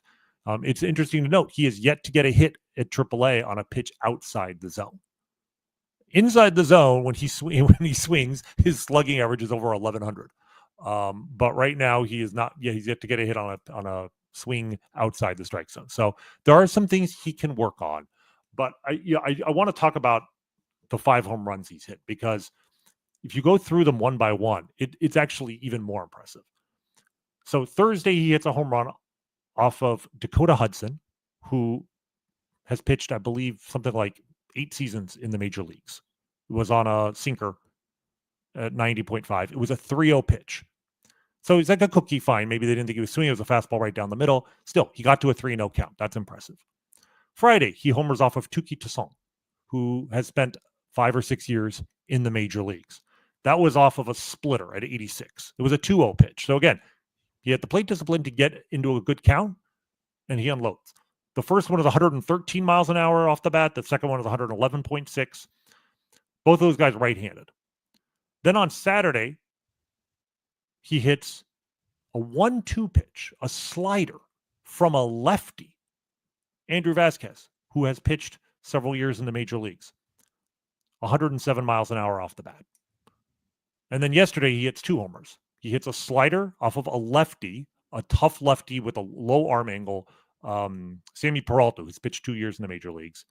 [SPEAKER 3] It's interesting to note he has yet to get a hit at AAA on a pitch outside the zone. Inside the zone, when he swings, his slugging average is over 1,100. But right now he is not. Yeah, he's yet to get a hit on a swing outside the strike zone. So there are some things he can work on. But I want to talk about the 5 home runs he's hit, because if you go through them one by one, it's actually even more impressive. So Thursday he hits a home run off of Dakota Hudson, who has pitched, I believe, something like 8 seasons in the major leagues. It was on a sinker at 90.5. It was a 3-0 pitch. So he's like a cookie fine. Maybe they didn't think he was swinging. It was a fastball right down the middle. Still, he got to a 3-0 count. That's impressive. Friday, he homers off of Touki Toussaint, who has spent 5 or 6 years in the major leagues. That was off of a splitter at 86. It was a 2-0 pitch. So again, he had the plate discipline to get into a good count, and he unloads. The first one is 113 miles an hour off the bat. The second one is 111.6. Both of those guys right-handed. Then on Saturday, he hits a 1-2 pitch, a slider from a lefty, Andrew Vasquez, who has pitched several years in the major leagues. 107 miles an hour off the bat. And then yesterday, he hits 2 homers. He hits a slider off of a lefty, a tough lefty with a low arm angle, Sammy Peralta, who's pitched 2 years in the major leagues.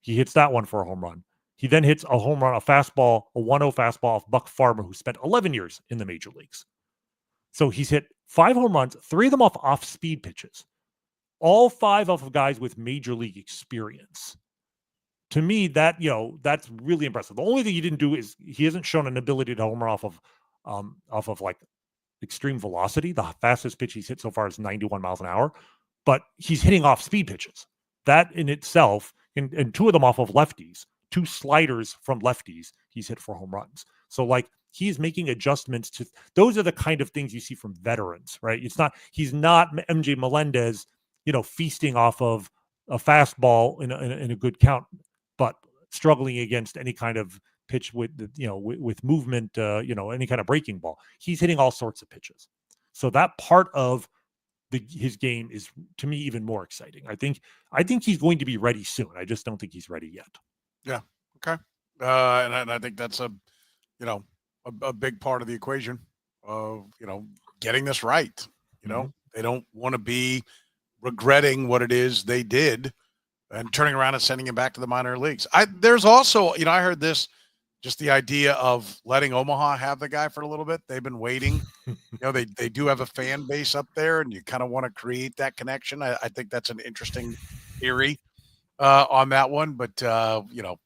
[SPEAKER 3] He hits that one for a home run. He then hits a home run, a fastball, a 1-0 fastball off Buck Farmer, who spent 11 years in the major leagues. So he's hit 5 home runs, 3 of them off speed pitches. All 5 off of guys with major league experience. to me, that that's really impressive. The only thing he didn't do is he hasn't shown an ability to homer off of like extreme velocity. The fastest pitch he's hit so far is 91 miles an hour, but he's hitting off speed pitches. That in itself, and two of them off of lefties, two sliders from lefties, he's hit for home runs. So like he's making adjustments to those are the kind of things you see from veterans, right? He's not MJ Melendez, feasting off of a fastball in a good count, but struggling against any kind of pitch with with movement, any kind of breaking ball. He's hitting all sorts of pitches. So that part of his game is, to me, even more exciting. I think he's going to be ready soon. I just don't think he's ready yet.
[SPEAKER 1] Yeah. Okay. And I think that's a big part of the equation of, getting this right. They don't want to be regretting what it is they did and turning around and sending him back to the minor leagues. There's also, I heard this, just the idea of letting Omaha have the guy for a little bit. They've been waiting. They do have a fan base up there, and you kind of want to create that connection. I think that's an interesting theory on that one, but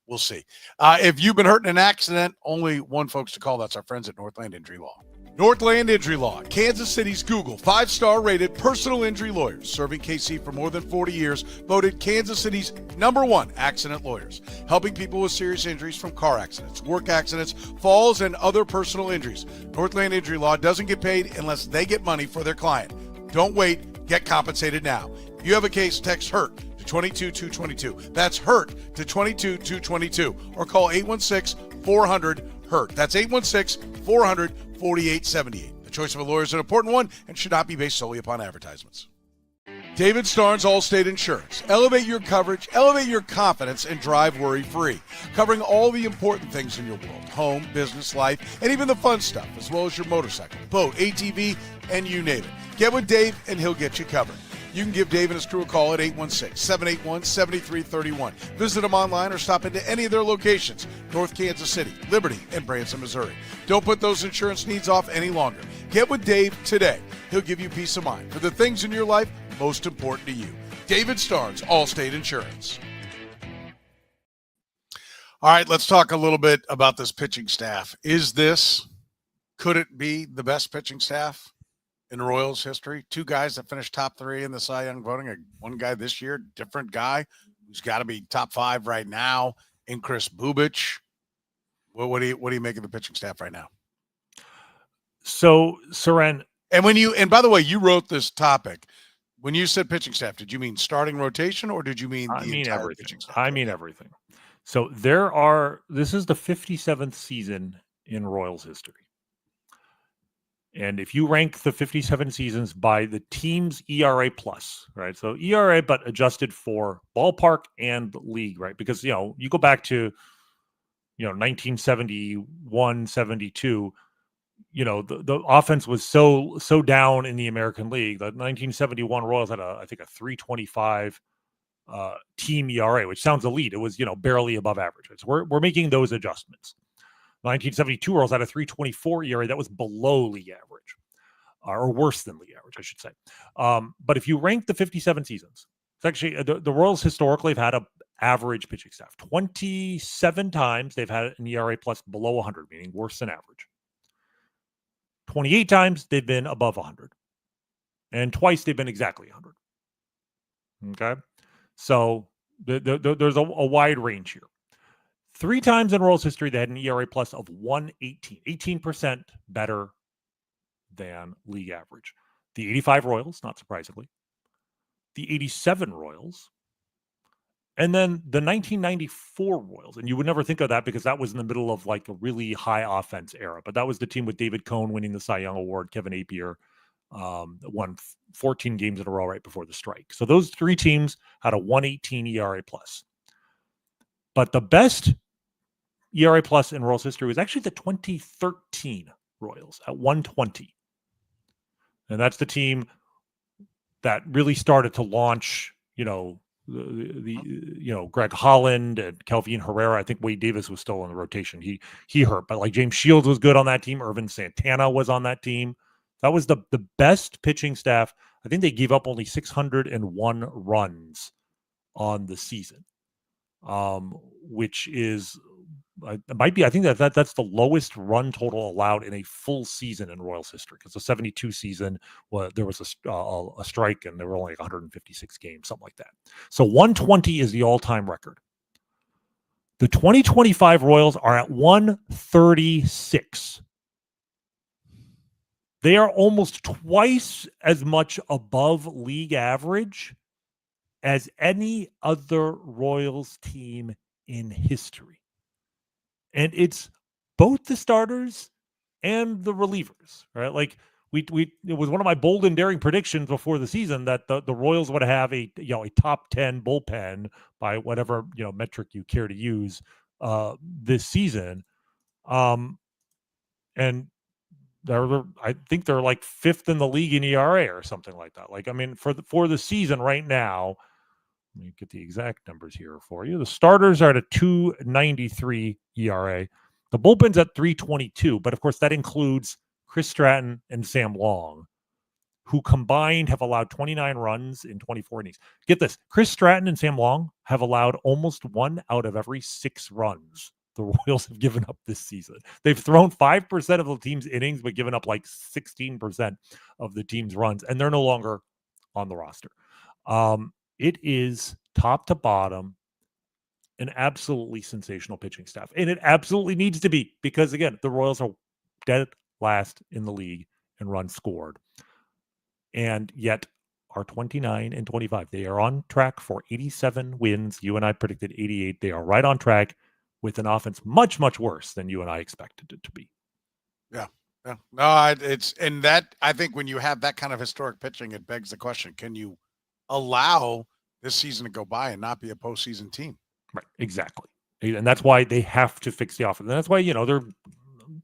[SPEAKER 1] we'll see. If you've been hurt in an accident, only one folks to call. That's our friends at Northland Injury Law. Northland Injury Law, Kansas City's Google 5-star rated personal injury lawyers, serving KC for more than 40 years, voted Kansas City's #1 accident lawyers, helping people with serious injuries from car accidents, work accidents, falls, and other personal injuries. Northland Injury Law doesn't get paid unless they get money for their client. Don't wait, get compensated now. If you have a case, text HURT to 22222. That's HURT to 22222, or call 816-400-HURT. That's 816-400-4878. The choice of a lawyer is an important one and should not be based solely upon advertisements. David Starnes Allstate Insurance. Elevate your coverage, elevate your confidence, and drive worry-free. Covering all the important things in your world: home, business, life, and even the fun stuff, as well as your motorcycle, boat, ATV, and you name it. Get with Dave and he'll get you covered. You can give Dave and his crew a call at 816-781-7331. Visit them online or stop into any of their locations: North Kansas City, Liberty, and Branson, Missouri. Don't put those insurance needs off any longer. Get with Dave today. He'll give you peace of mind for the things in your life most important to you. David Starnes, Allstate Insurance. All right, let's talk a little bit about this pitching staff. Could it be the best pitching staff in Royals history? Two guys that finished top 3 in the Cy Young voting. One guy this year, different guy who's got to be top 5 right now, in Chris Bubich. What do you make of the pitching staff right now?
[SPEAKER 3] So, Soren,
[SPEAKER 1] and by the way, you wrote this topic. When you said pitching staff, did you mean starting rotation, or did you mean entire
[SPEAKER 3] everything?
[SPEAKER 1] Pitching staff?
[SPEAKER 3] I mean everything. So this is the 57th season in Royals history. And if you rank the 57 seasons by the team's ERA plus, right? So ERA, but adjusted for ballpark and league, right? Because, you go back to, 1971, 72, the offense was so down in the American League. The 1971 Royals had I think a 3.25 team ERA, which sounds elite. It was, barely above average. So we're making those adjustments. 1972 Royals had a 3.24 ERA that was below league average, or worse than league average, I should say. But if you rank the 57 seasons, it's actually the Royals historically have had an average pitching staff. 27 times they've had an ERA plus below 100, meaning worse than average. 28 times they've been above 100, and twice they've been exactly 100. Okay, so there's a wide range here. 3 times in Royals history, they had an ERA plus of 118, 18% better than league average. The 85 Royals, not surprisingly. The 87 Royals. And then the 1994 Royals. And you would never think of that because that was in the middle of like a really high offense era. But that was the team with David Cohn winning the Cy Young Award. Kevin Apier won 14 games in a row right before the strike. So those 3 teams had a 118 ERA plus. But the best ERA plus in Royals history was actually the 2013 Royals at 120. And that's the team that really started to launch, Greg Holland and Kelvin Herrera. I think Wade Davis was still in the rotation. He hurt, but like James Shields was good on that team. Irvin Santana was on that team. That was the best pitching staff. I think they gave up only 601 runs on the season. which is might be. I think that's the lowest run total allowed in a full season in Royals history, because the 72 season, there was a strike and there were only 156 games, something like that. So 120 is the all-time record. The 2025 Royals are at 136. They are almost twice as much above league average as any other Royals team in history. And it's both the starters and the relievers, right? Like it was one of my bold and daring predictions before the season that the Royals would have a top 10 bullpen by whatever metric you care to use this season. And I think they're like 5th in the league in ERA or something like that. Like, I mean, for the season right now, let me get the exact numbers here for you. The starters are at a 2.93 ERA. The bullpen's at 3.22, but of course that includes Chris Stratton and Sam Long, who combined have allowed 29 runs in 24 innings. Get this, Chris Stratton and Sam Long have allowed almost 1 out of every 6 runs the Royals have given up this season. They've thrown 5% of the team's innings, but given up like 16% of the team's runs, and they're no longer on the roster. It is top to bottom an absolutely sensational pitching staff. And it absolutely needs to be, because again, the Royals are dead last in the league in runs scored. And yet are 29-25. They are on track for 87 wins. You and I predicted 88. They are right on track with an offense much, much worse than you and I expected it to be.
[SPEAKER 1] Yeah. Yeah. No, it's, and that, I think when you have that kind of historic pitching, it begs the question, can you allow this season to go by and not be a postseason team?
[SPEAKER 3] Right. Exactly. And that's why they have to fix the offense. And that's why,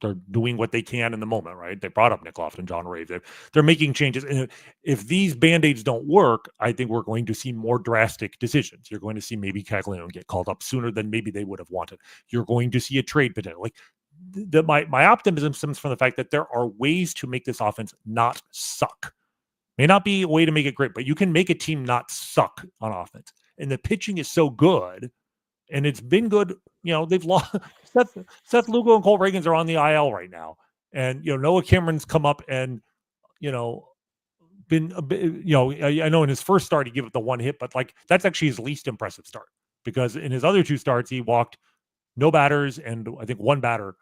[SPEAKER 3] they're doing what they can in the moment, right? They brought up Nick Loftin, John Ray. They're making changes. And if these Band-Aids don't work, I think we're going to see more drastic decisions. You're going to see maybe Caglianone get called up sooner than maybe they would have wanted. You're going to see a trade potential. Like my optimism stems from the fact that there are ways to make this offense not suck. May not be a way to make it great, but you can make a team not suck on offense. And the pitching is so good, and it's been good. They've lost. Seth Lugo and Cole Reagans are on the IL right now, and Noah Cameron's come up and been a bit. I know in his first start he gave up the 1 hit, but like that's actually his least impressive start, because in his other 2 starts he walked no batters and I think 1 batter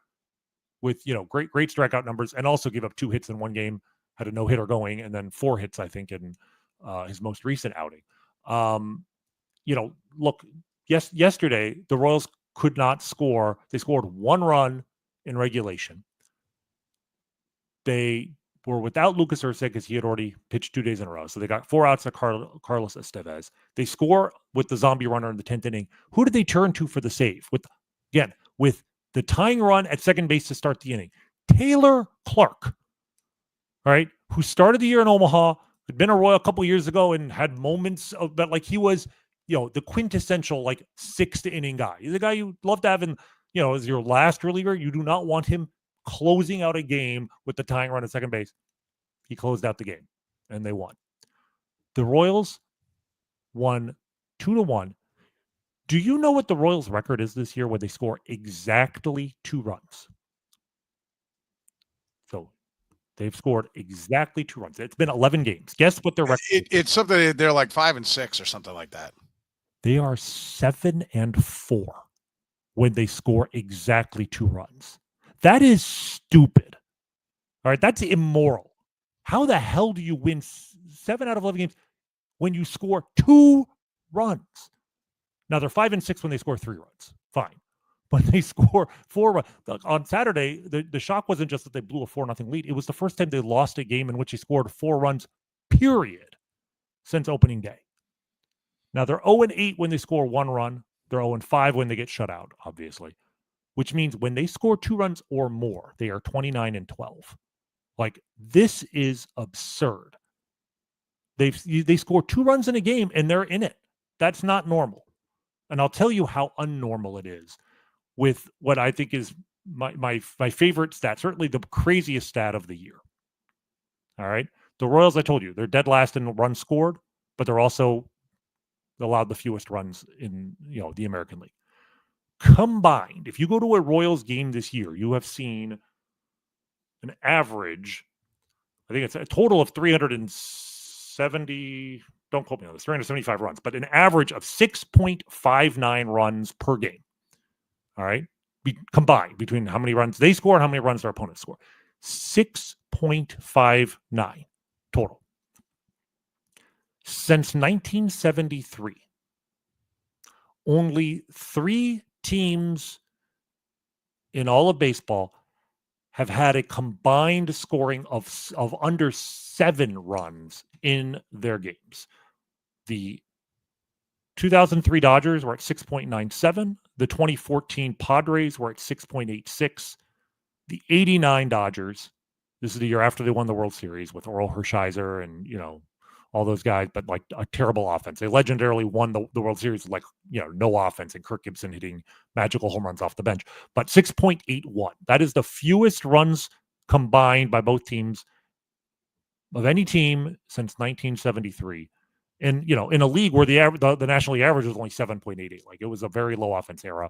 [SPEAKER 3] with great strikeout numbers, and also gave up 2 hits in 1 game, had a no hitter going, and then 4 hits I think in his most recent outing. Look. Yes, yesterday the Royals could not score. They scored 1 run in regulation. They were without Lucas Ursa because he had already pitched 2 days in a row. So they got 4 outs of Carlos Estevez. They score with the zombie runner in the 10th inning. Who did they turn to for the save? With the tying run at second base to start the inning, Taylor Clark, right? Who started the year in Omaha, had been a Royal a couple years ago and had moments of that, like he was the quintessential like 6th inning guy. He's a guy you love to have in, as your last reliever. You do not want him closing out a game with the tying run at second base. He closed out the game and they won. The Royals won 2-1. Do you know what the Royals record is this year when they score exactly 2 runs? So they've scored exactly 2 runs. It's been 11 games. Guess what their record is?
[SPEAKER 1] It's something, they're like 5-6 or something like that.
[SPEAKER 3] They are 7-4 when they score exactly 2 runs. That is stupid. All right, that's immoral. How the hell do you win 7 out of 11 games when you score 2 runs? Now they're 5-6 when they score 3 runs. Fine. But they score 4 runs. On Saturday, the shock wasn't just that they blew a 4-0 lead. It was the first time they lost a game in which they scored 4 runs, period, since opening day. Now, they're 0-8 when they score 1 run. They're 0-5 when they get shut out, obviously, which means when they score 2 runs or more, they are 29-12. Like, this is absurd. They score 2 runs in a game, and they're in it. That's not normal. And I'll tell you how unnormal it is with what I think is my favorite stat, certainly the craziest stat of the year. All right? The Royals, I told you, they're dead last in runs scored, but they're also allowed the fewest runs in the American League. Combined, if you go to a Royals game this year, you have seen an average, I think it's a total of 370, don't quote me on this, 375 runs, but an average of 6.59 runs per game. All right? Combined between how many runs they score and how many runs their opponents score. 6.59 total. Since 1973, only 3 teams in all of baseball have had a combined scoring of under 7 runs in their games. The 2003 Dodgers were at 6.97. The 2014 Padres were at 6.86. The 89 Dodgers, this is the year after they won the World Series with Orel Hershiser and, all those guys, but like a terrible offense. They legendarily won the World Series with no offense and Kirk Gibson hitting magical home runs off the bench. But 6.81. That is the fewest runs combined by both teams of any team since 1973. And, in a league where the National League average was only 7.88. Like, it was a very low offense era.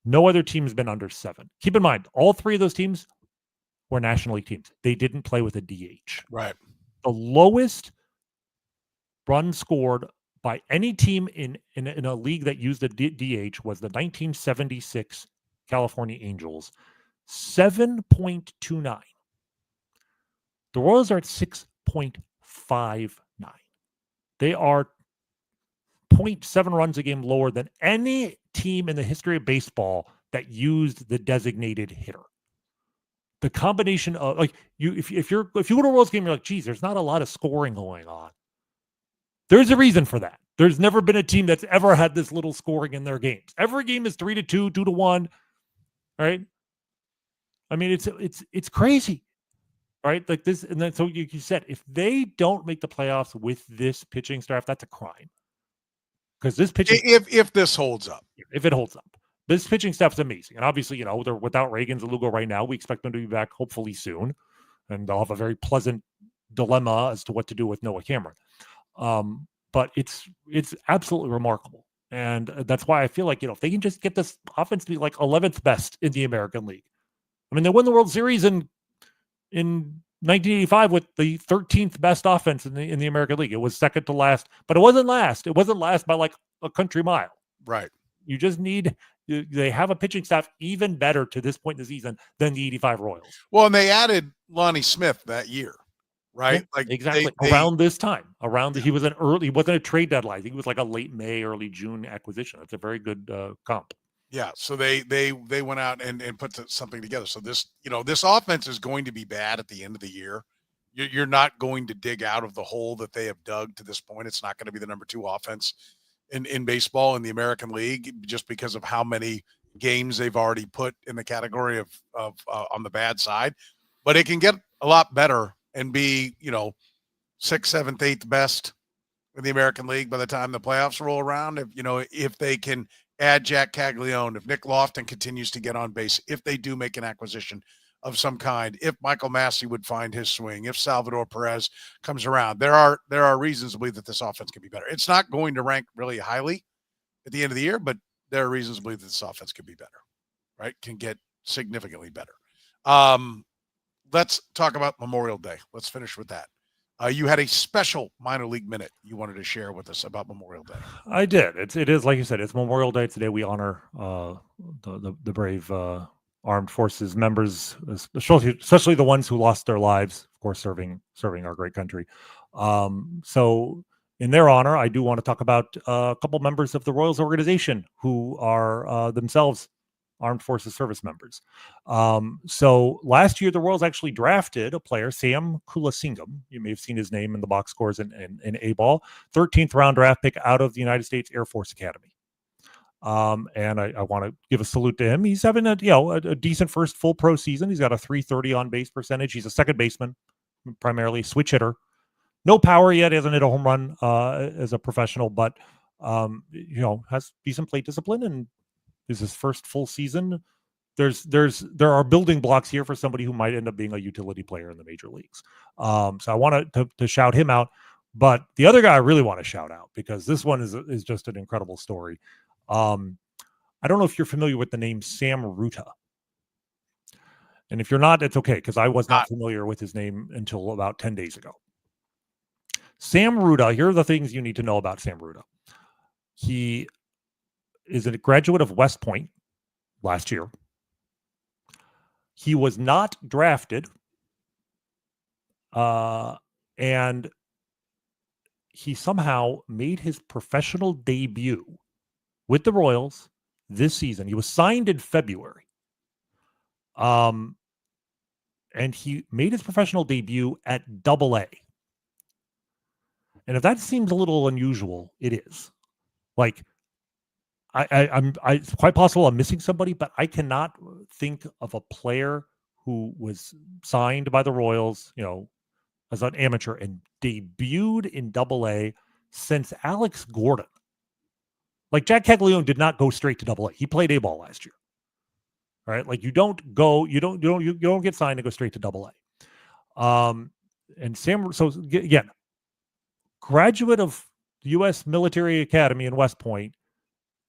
[SPEAKER 3] No other team has been under 7. Keep in mind, all 3 of those teams were National League teams. They didn't play with a DH.
[SPEAKER 1] Right.
[SPEAKER 3] The lowest run scored by any team in a league that used a DH was the 1976 California Angels, 7.29. The Royals are at 6.59. They are 0.7 runs a game lower than any team in the history of baseball that used the designated hitter. The combination of if you go to a Royals game, you're like, geez, there's not a lot of scoring going on. There's a reason for that. There's never been a team that's ever had this little scoring in their games. Every game is 3-2, 2-1. Right? I mean, it's crazy. Right? Like this, and then so you said, if they don't make the playoffs with this pitching staff, that's a crime. Because this pitching,
[SPEAKER 1] if this holds up,
[SPEAKER 3] if it holds up. This pitching staff's amazing. And obviously, they're without Reagan and Lugo right now. We expect them to be back hopefully soon. And they'll have a very pleasant dilemma as to what to do with Noah Cameron. But it's absolutely remarkable. And that's why I feel like, if they can just get this offense to be like 11th best in the American League. I mean, they won the World Series in 1985 with the 13th best offense in the American League. It was second to last, but it wasn't last. It wasn't last by like a country mile.
[SPEAKER 1] Right.
[SPEAKER 3] You just they have a pitching staff even better to this point in the season than the 85 Royals.
[SPEAKER 1] Well, and they added Lonnie Smith that year, right?
[SPEAKER 3] Yeah, like exactly around this time. He was he wasn't a trade deadline. I think it was like a late May, early June acquisition. That's a very good comp.
[SPEAKER 1] Yeah, so they went out and put something together. So this offense is going to be bad at the end of the year. You're not going to dig out of the hole that they have dug to this point. It's not going to be the number 2 offense in baseball in the American League, just because of how many games they've already put in the category of on the bad side. But it can get a lot better and be 6th, 7th, 8th best in the American League by the time the playoffs roll around. If they can add Jac Caglianone, if Nick Loftin continues to get on base, if they do make an acquisition of some kind, if Michael Massey would find his swing, if Salvador Perez comes around, there are reasons to believe that this offense can be better. It's not going to rank really highly at the end of the year, but there are reasons to believe that this offense could be better, right? Can get significantly better. Let's talk about Memorial Day. Let's finish with that. You had a special minor league minute you wanted to share with us about Memorial Day.
[SPEAKER 3] I did. It is like you said. It's Memorial Day today. We honor the brave armed forces members, especially the ones who lost their lives, of course, serving our great country. So, in their honor, I do want to talk about a couple members of the Royals organization who are themselves armed forces service members. So last year, the Royals actually drafted a player, Sam Kulasingham. You may have seen his name in the box scores in A-ball. 13th round draft pick out of the United States Air Force Academy. And I want to give a salute to him. He's having a decent first full pro season. He's got a .330 on base percentage. He's a second baseman, primarily switch hitter. No power yet. He hasn't hit a home run as a professional, but has decent plate discipline and is his first full season. There are building blocks here for somebody who might end up being a utility player in the major leagues. So I wanted to shout him out. But the other guy I really want to shout out, because this one is just an incredible story. I don't know if you're familiar with the name Sam Ruta. And if you're not, it's okay, because I was not familiar with his name until about 10 days ago. Sam Ruta, here are the things you need to know about Sam Ruta. He is a graduate of West Point last year. He was not drafted. And he somehow made his professional debut with the Royals this season. He was signed in February. And he made his professional debut at Double-A. And if that seems a little unusual, it is. Like, it's quite possible I'm missing somebody, but I cannot think of a player who was signed by the Royals, as an amateur and debuted in Double-A since Alex Gordon. Like, Jac Caglianone did not go straight to Double-A. He played A-ball last year. All right, like you don't get signed to go straight to Double-A. And Sam, so again, graduate of the U.S. Military Academy in West Point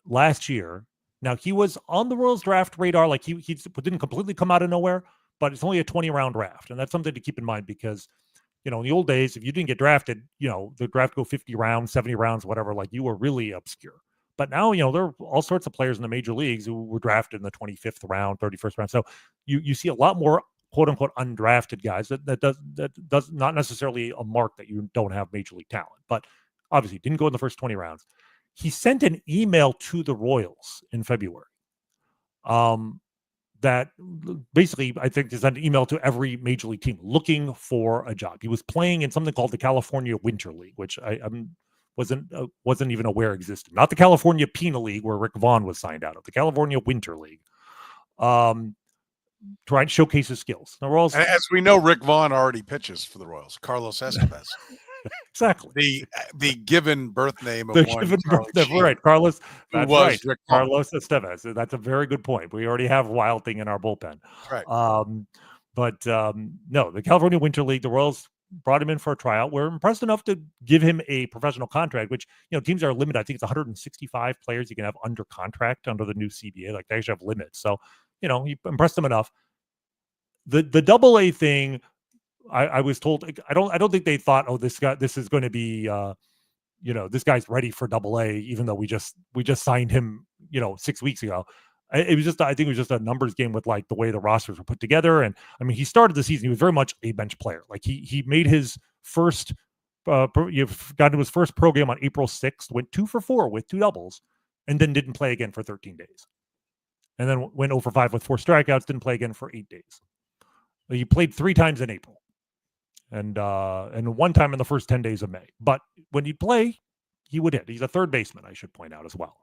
[SPEAKER 3] last year. Now, he was on the Royals draft radar. Like, he didn't completely come out of nowhere, but it's only a 20-round draft, and that's something to keep in mind, because in the old days, if you didn't get drafted, the draft go 50 rounds, 70 rounds, whatever, like you were really obscure. But now, there are all sorts of players in the major leagues who were drafted in the 25th round, 31st round. So you see a lot more quote unquote undrafted guys. That does not necessarily a mark that you don't have major league talent, but obviously didn't go in the first 20 rounds. He sent an email to the Royals in February. That basically, I think, is an email to every major league team looking for a job. He was playing in something called the California Winter League, which I wasn't even aware existed. Not the California Penal League, where Rick Vaughn was signed out of. The California Winter League, trying to showcase his skills. The Royals,
[SPEAKER 1] as we know, Rick Vaughn already pitches for the Royals. Carlos Estevez.
[SPEAKER 3] Exactly.
[SPEAKER 1] The given birth name of
[SPEAKER 3] right, Carlos. That's right,
[SPEAKER 1] Rick
[SPEAKER 3] Carlos Estevez. That's a very good point. We already have Wild Thing in our bullpen.
[SPEAKER 1] Right.
[SPEAKER 3] No, the California Winter League, the Royals brought him in for a tryout. We're impressed enough to give him a professional contract, which teams are limited. I think it's 165 players you can have under contract under the new CBA. Like, they actually have limits. So he impressed him enough. The Double-A thing, I was told, I don't think they thought, this is going to be, this guy's ready for Double-A, even though we just signed him, 6 weeks ago. It was just, I think it was just a numbers game with like the way the rosters were put together. And I mean, he started the season, he was very much a bench player. Like he made his first, got into his first pro game on April 6th, went 2 for 4 with 2 doubles, and then didn't play again for 13 days. And then went 0 for 5 with 4 strikeouts, didn't play again for 8 days. He played 3 times in April. And 1 time in the first 10 days of May. But when he'd play, he would hit. He's a third baseman, I should point out as well.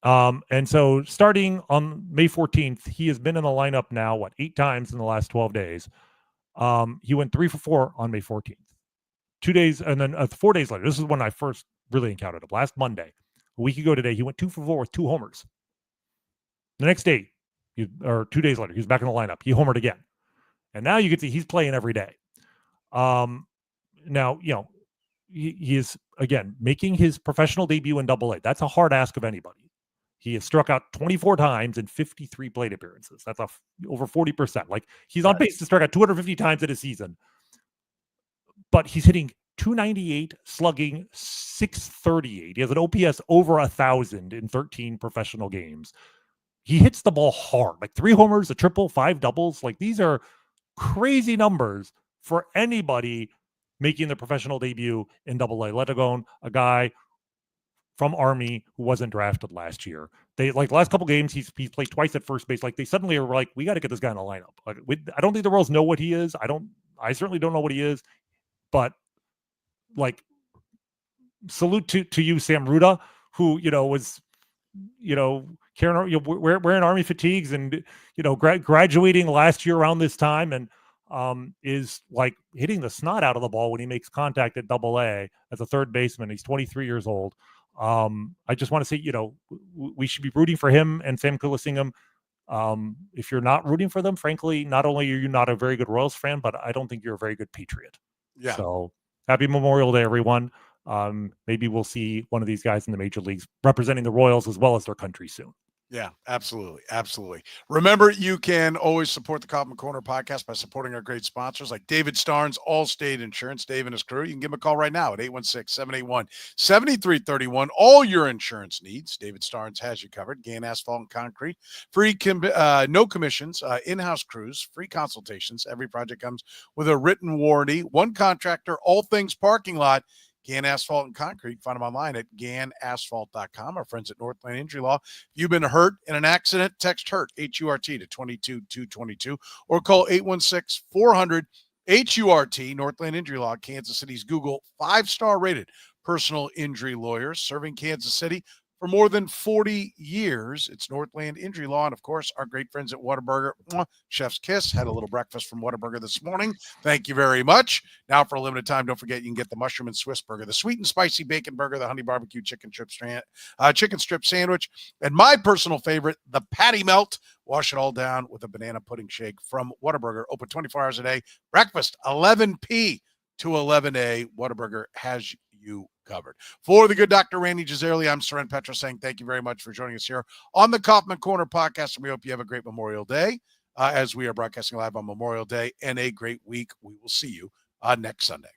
[SPEAKER 3] And so starting on May 14th, he has been in the lineup now, 8 times in the last 12 days. He went 3 for 4 on May 14th. 2 days, and then 4 days later, this is when I first really encountered him. Last Monday, a week ago today, he went 2 for 4 with 2 homers. The next day, 2 days later, he was back in the lineup. He homered again. And now you can see he's playing every day. Now, he is, again, making his professional debut in Double-A. That's a hard ask of anybody. He has struck out 24 times in 53 plate appearances. That's over 40%. Like, he's on pace to strike out 250 times in a season. But he's hitting 298, slugging 638. He has an OPS over 1,000 in 13 professional games. He hits the ball hard, like 3 homers, a triple, 5 doubles. Like, these are crazy numbers for anybody making their professional debut in Double-A, let alone a guy from Army who wasn't drafted last year. They, like, the last couple games, he's played twice at first base. Like, they suddenly are like, we got to get this guy in the lineup. Like, I don't think the Royals know what he is. I certainly don't know what he is. But, like, salute to you, Sam Ruta, who, was, wearing Army fatigues and, graduating last year around this time, and is like hitting the snot out of the ball when he makes contact at Double-A as a third baseman. He's 23 years old. I just want to say, we should be rooting for him and Sam Kulisingham. If you're not rooting for them, frankly, not only are you not a very good Royals fan, but I don't think you're a very good Patriot.
[SPEAKER 1] Yeah.
[SPEAKER 3] So Happy Memorial Day, everyone. Maybe we'll see one of these guys in the major leagues representing the Royals as well as their country soon.
[SPEAKER 1] Yeah, absolutely. Absolutely. Remember, you can always support the Kaufman Corner podcast by supporting our great sponsors like David Starnes, Allstate Insurance. Dave and his crew. You can give him a call right now at 816-781-7331. All your insurance needs. David Starnes has you covered. Gann Asphalt and Concrete. Free, no commissions, in-house crews, free consultations. Every project comes with a written warranty. One contractor, all things parking lot. Gann Asphalt and Concrete. Find them online at gannasphalt.com. Our friends at Northland Injury Law. If you've been hurt in an accident, text HURT, H-U-R-T, to 22222 or call 816-400-HURT. Northland Injury Law, Kansas City's Google 5-star rated personal injury lawyers, serving Kansas City for more than 40 years. It's Northland Injury Law. And, of course, our great friends at Whataburger. Chef's kiss. Had a little breakfast from Whataburger this morning. Thank you very much. Now, for a limited time, don't forget you can get the mushroom and Swiss burger, the sweet and spicy bacon burger, the honey barbecue chicken strip sandwich, and my personal favorite, the patty melt. Wash it all down with a banana pudding shake from Whataburger. Open 24 hours a day. Breakfast, 11 p to 11 a. Whataburger has you covered. For the good Dr. Rany Jazayerli, I'm Soren Petro saying thank you very much for joining us here on the Kaufman Corner podcast, and we hope you have a great Memorial Day as we are broadcasting live on Memorial Day and a great week. We will see you next Sunday.